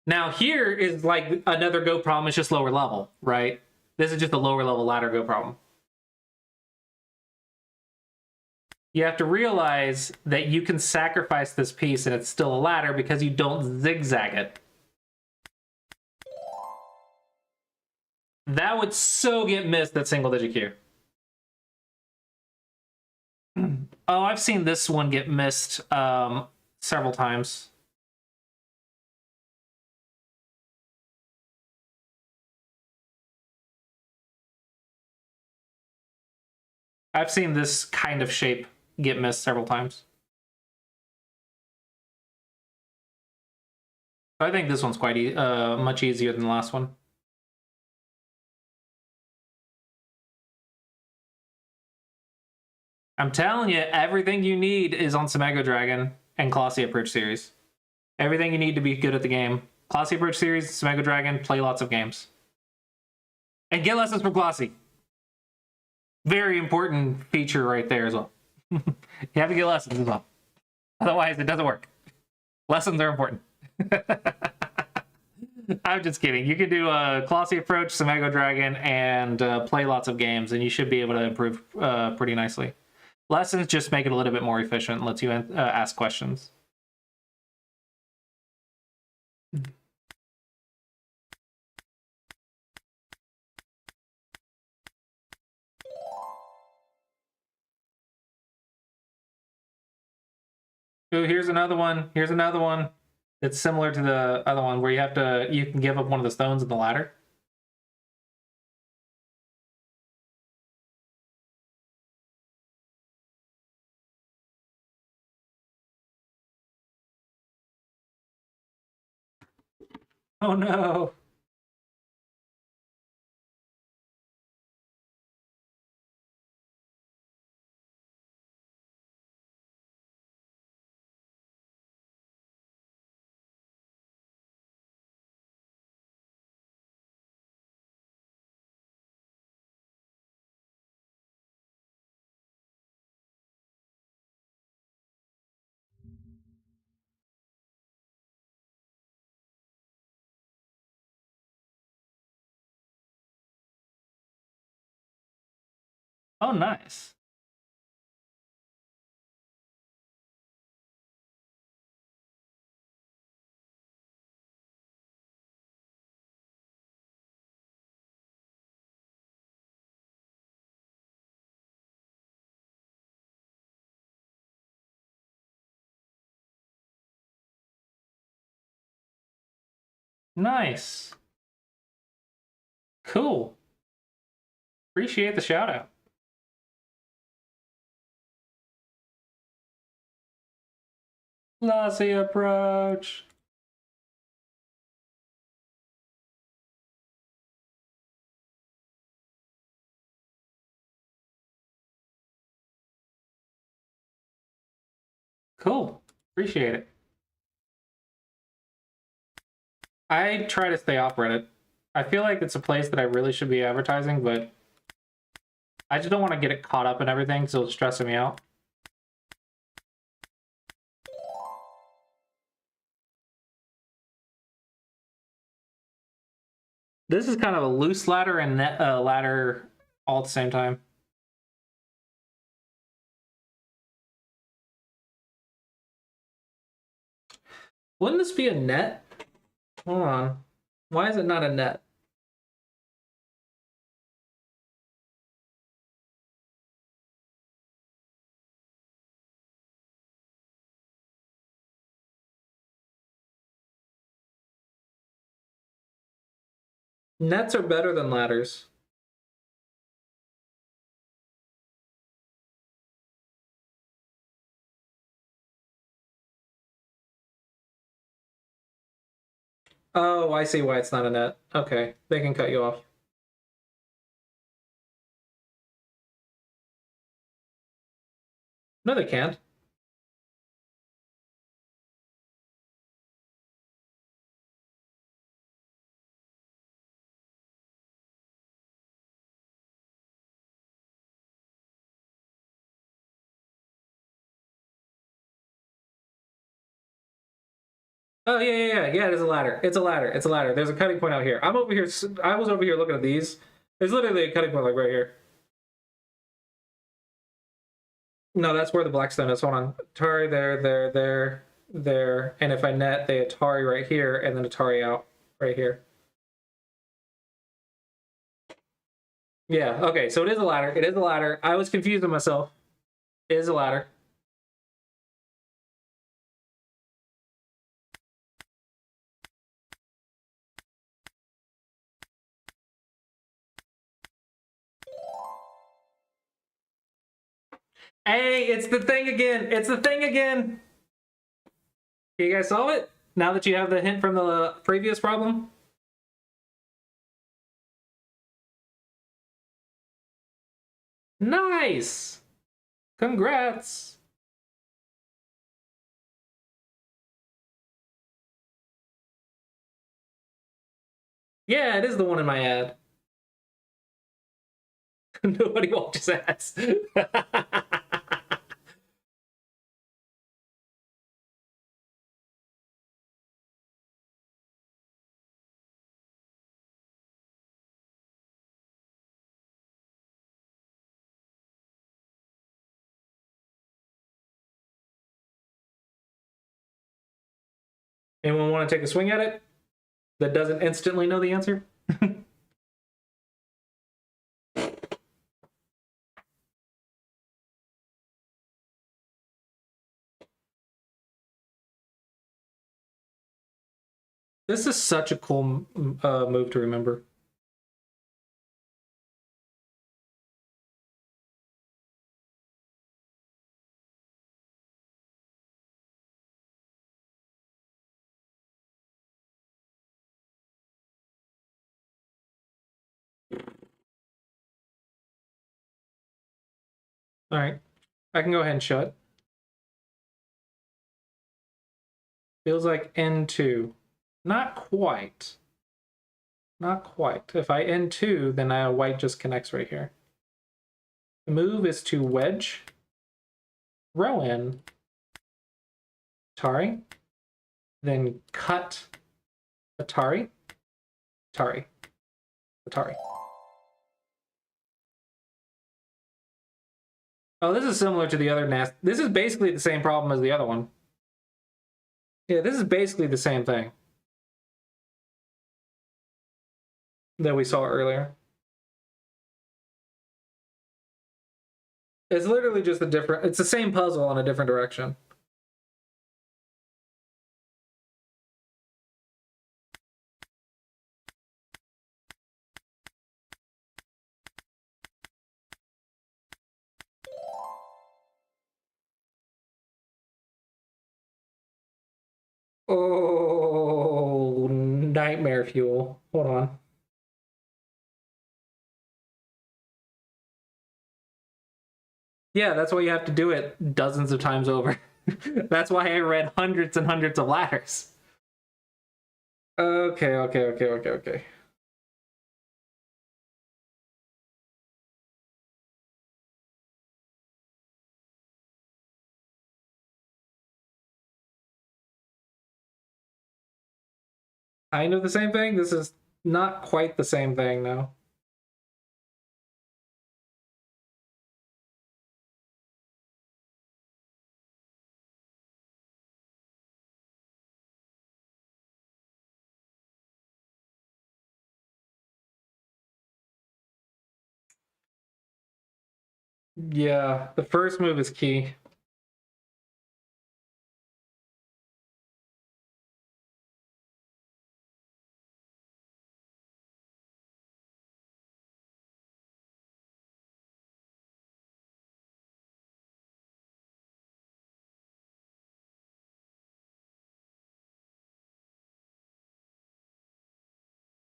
Now, here is like another Go problem. It's just lower level, right? This is just a lower level ladder Go problem. You have to realize that you can sacrifice this piece and it's still a ladder because you don't zigzag it. That would so get missed at single digit Q. Oh, I've seen this one get missed several times. I've seen this kind of shape get missed several times. I think this one's quite much easier than the last one. I'm telling you, everything you need is on Samago Dragon and Colossia Bridge Series. Everything you need to be good at the game. Colossia Bridge Series, Samago Dragon, play lots of games. And get lessons from Colossi. Very important feature right there as well. You have to get lessons as well. Otherwise, it doesn't work. Lessons are important. I'm just kidding. You can do a Colossi Approach, Samago Dragon, and play lots of games, and you should be able to improve pretty nicely. Lessons just make it a little bit more efficient and lets you ask questions. Ooh, here's another one. Here's another one. It's similar to the other one where you can give up one of the stones in the ladder. Oh no. Oh, nice. Nice. Cool. Appreciate the shout out. Lassie approach. Cool. Appreciate it. I try to stay off Reddit. I feel like it's a place that I really should be advertising, but I just don't want to get it caught up in everything, so it's stressing me out. This is kind of a loose ladder and net ladder all at the same time. Wouldn't this be a net? Hold on. Why is it not a net? Nets are better than ladders. Oh, I see why it's not a net. Okay, they can cut you off. No, they can't. Oh yeah. It is a ladder. It's a ladder. It's a ladder. There's a cutting point out here. I'm over here. I was over here looking at these. There's literally a cutting point like right here. No, that's where the Blackstone is. Hold on. Atari there. And if I net, they Atari right here, and then Atari out right here. Yeah. Okay. So it is a ladder. It is a ladder. I was confused with myself. It is a ladder. Hey, it's the thing again. It's the thing again. You guys solve it? Now that you have the hint from the previous problem? Nice! Congrats! Yeah, it is the one in my ad. Nobody watches ads. Anyone want to take a swing at it that doesn't instantly know the answer? This is such a cool move to remember. All right, I can go ahead and show it. Feels like N2. Not quite. Not quite. If I N2, then white just connects right here. The move is to wedge, row in, Atari, then cut Atari, Atari, Atari. Oh, this is similar to the other nest. This is basically the same problem as the other one. Yeah, this is basically the same thing that we saw earlier. It's literally just it's the same puzzle in a different direction. Oh, nightmare fuel. Hold on. Yeah, that's why you have to do it dozens of times over. That's why I read hundreds and hundreds of ladders. Okay. Kind of the same thing. This is not quite the same thing, though. Yeah, the first move is key.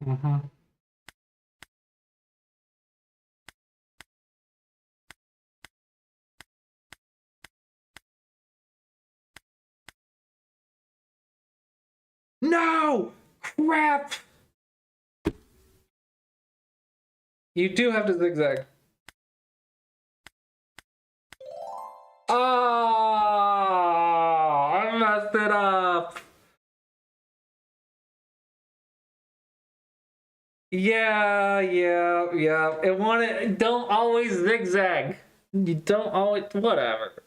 Mm-hmm. No! Crap! You do have to zigzag. Oh, I messed it up. Yeah. It wanted. Don't always zigzag. You don't always. Whatever.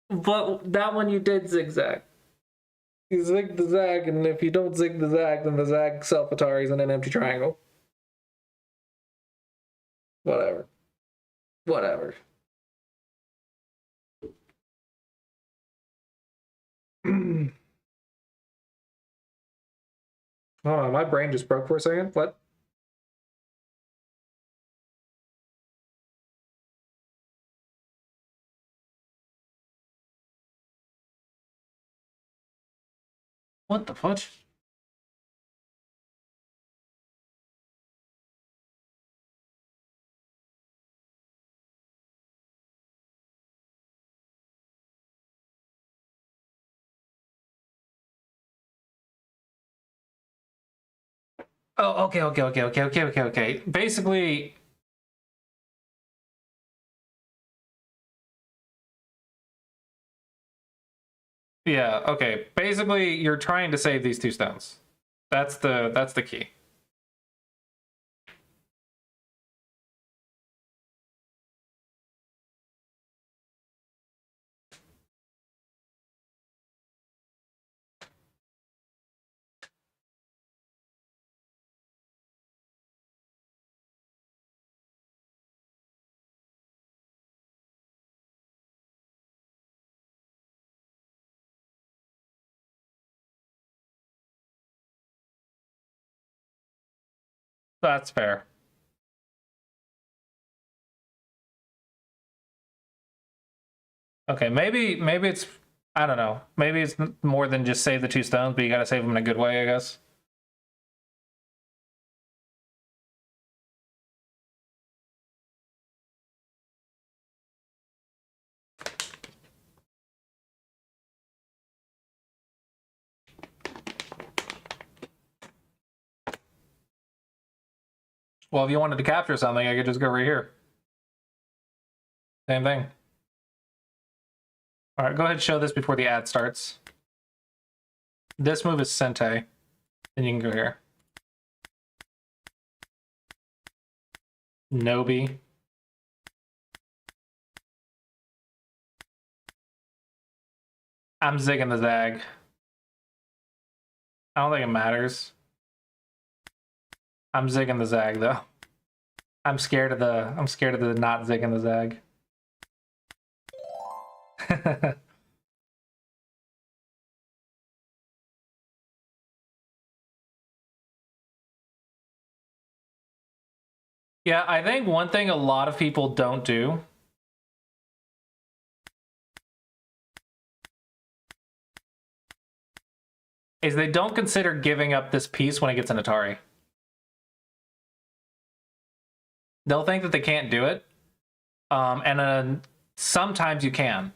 But that one you did zigzag. You zig the zag, and if you don't zig the zag, then the zag self-atari is in an empty triangle. Whatever. Hold on, my brain just broke for a second. What? What the fudge? Oh, okay. Basically, yeah, okay. Basically, you're trying to save these 2 stones. That's the key. That's fair. Okay, maybe it's, I don't know. Maybe it's more than just save the 2 stones, but you gotta save them in a good way, I guess. Well, if you wanted to capture something, I could just go right here. Same thing. All right, go ahead and show this before the ad starts. This move is Sente. Then you can go here. Nobi. I'm zigging the zag. I don't think it matters. I'm zigging the zag though. I'm scared of the not zigging the zag. Yeah, I think one thing a lot of people don't do is they don't consider giving up this piece when it gets an Atari. They'll think that they can't do it. And sometimes you can.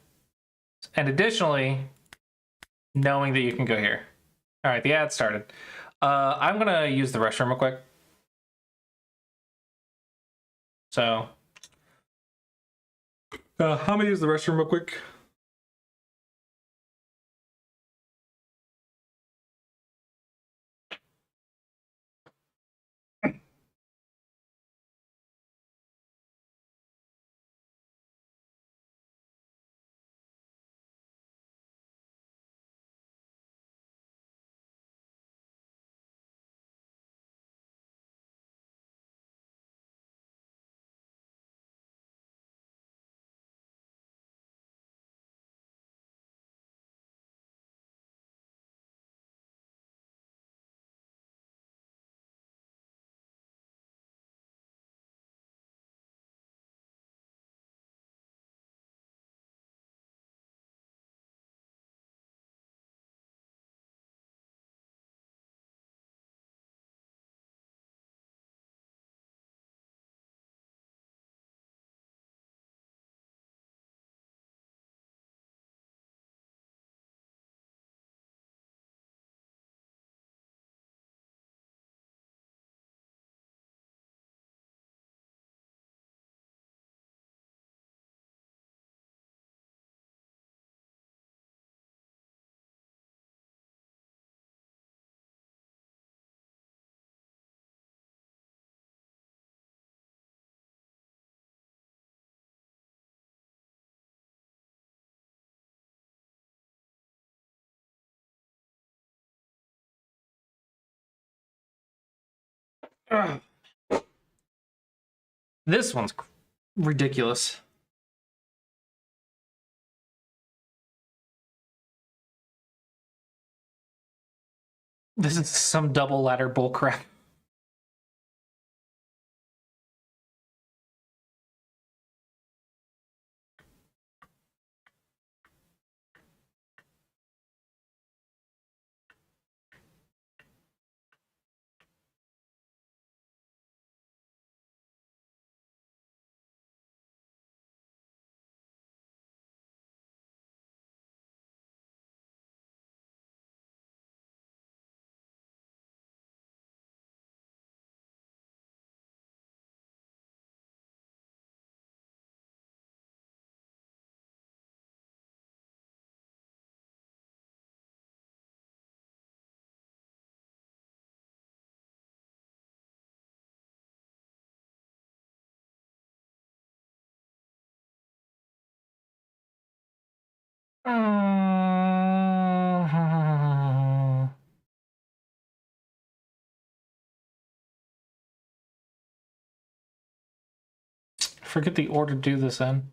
And additionally, knowing that you can go here. All right, the ad started. I'm going to use the restroom real quick. So, I'm going to use the restroom real quick. Ugh. This one's ridiculous. This is some double ladder bullcrap. Forget the order to do this in.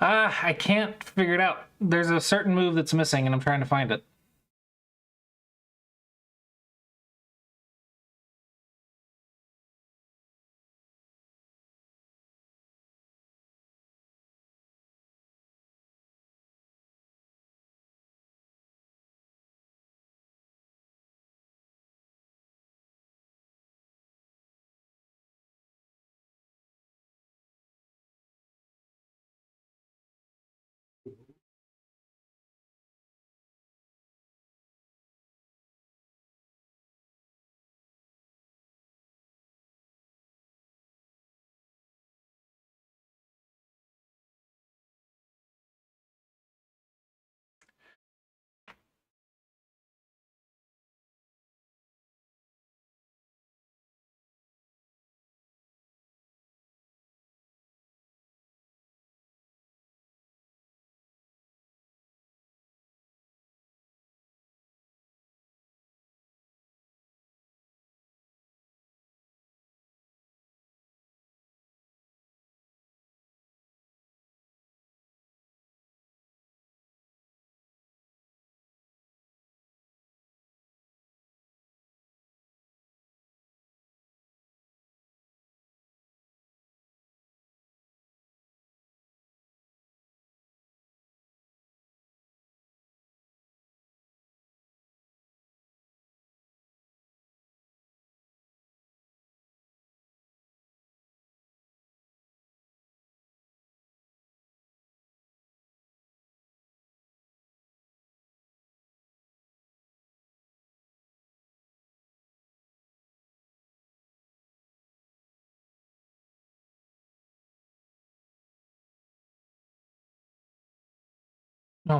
I can't figure it out. There's a certain move that's missing, and I'm trying to find it. Oh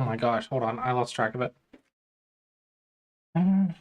my gosh, hold on. I lost track of it. Mm.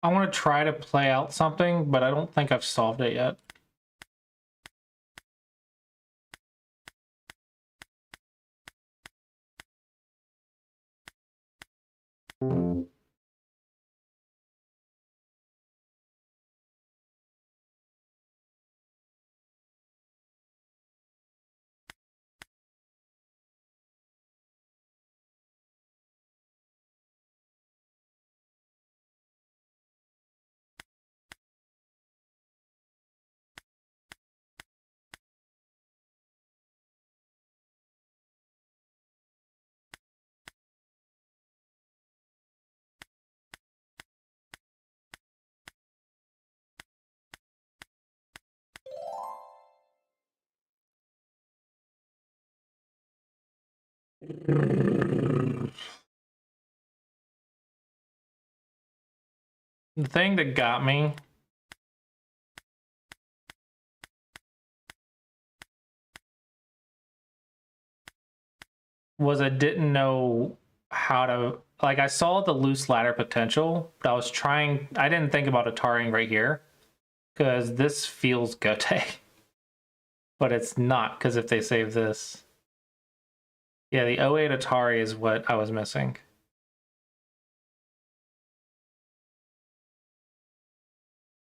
I want to try to play out something, but I don't think I've solved it yet. The thing that got me was I didn't know how to, like, I saw the loose ladder potential, but I didn't think about Atariing right here because this feels Gote, but it's not because if they save this. Yeah, the 08 Atari is what I was missing.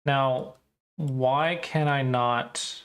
Now, why can I not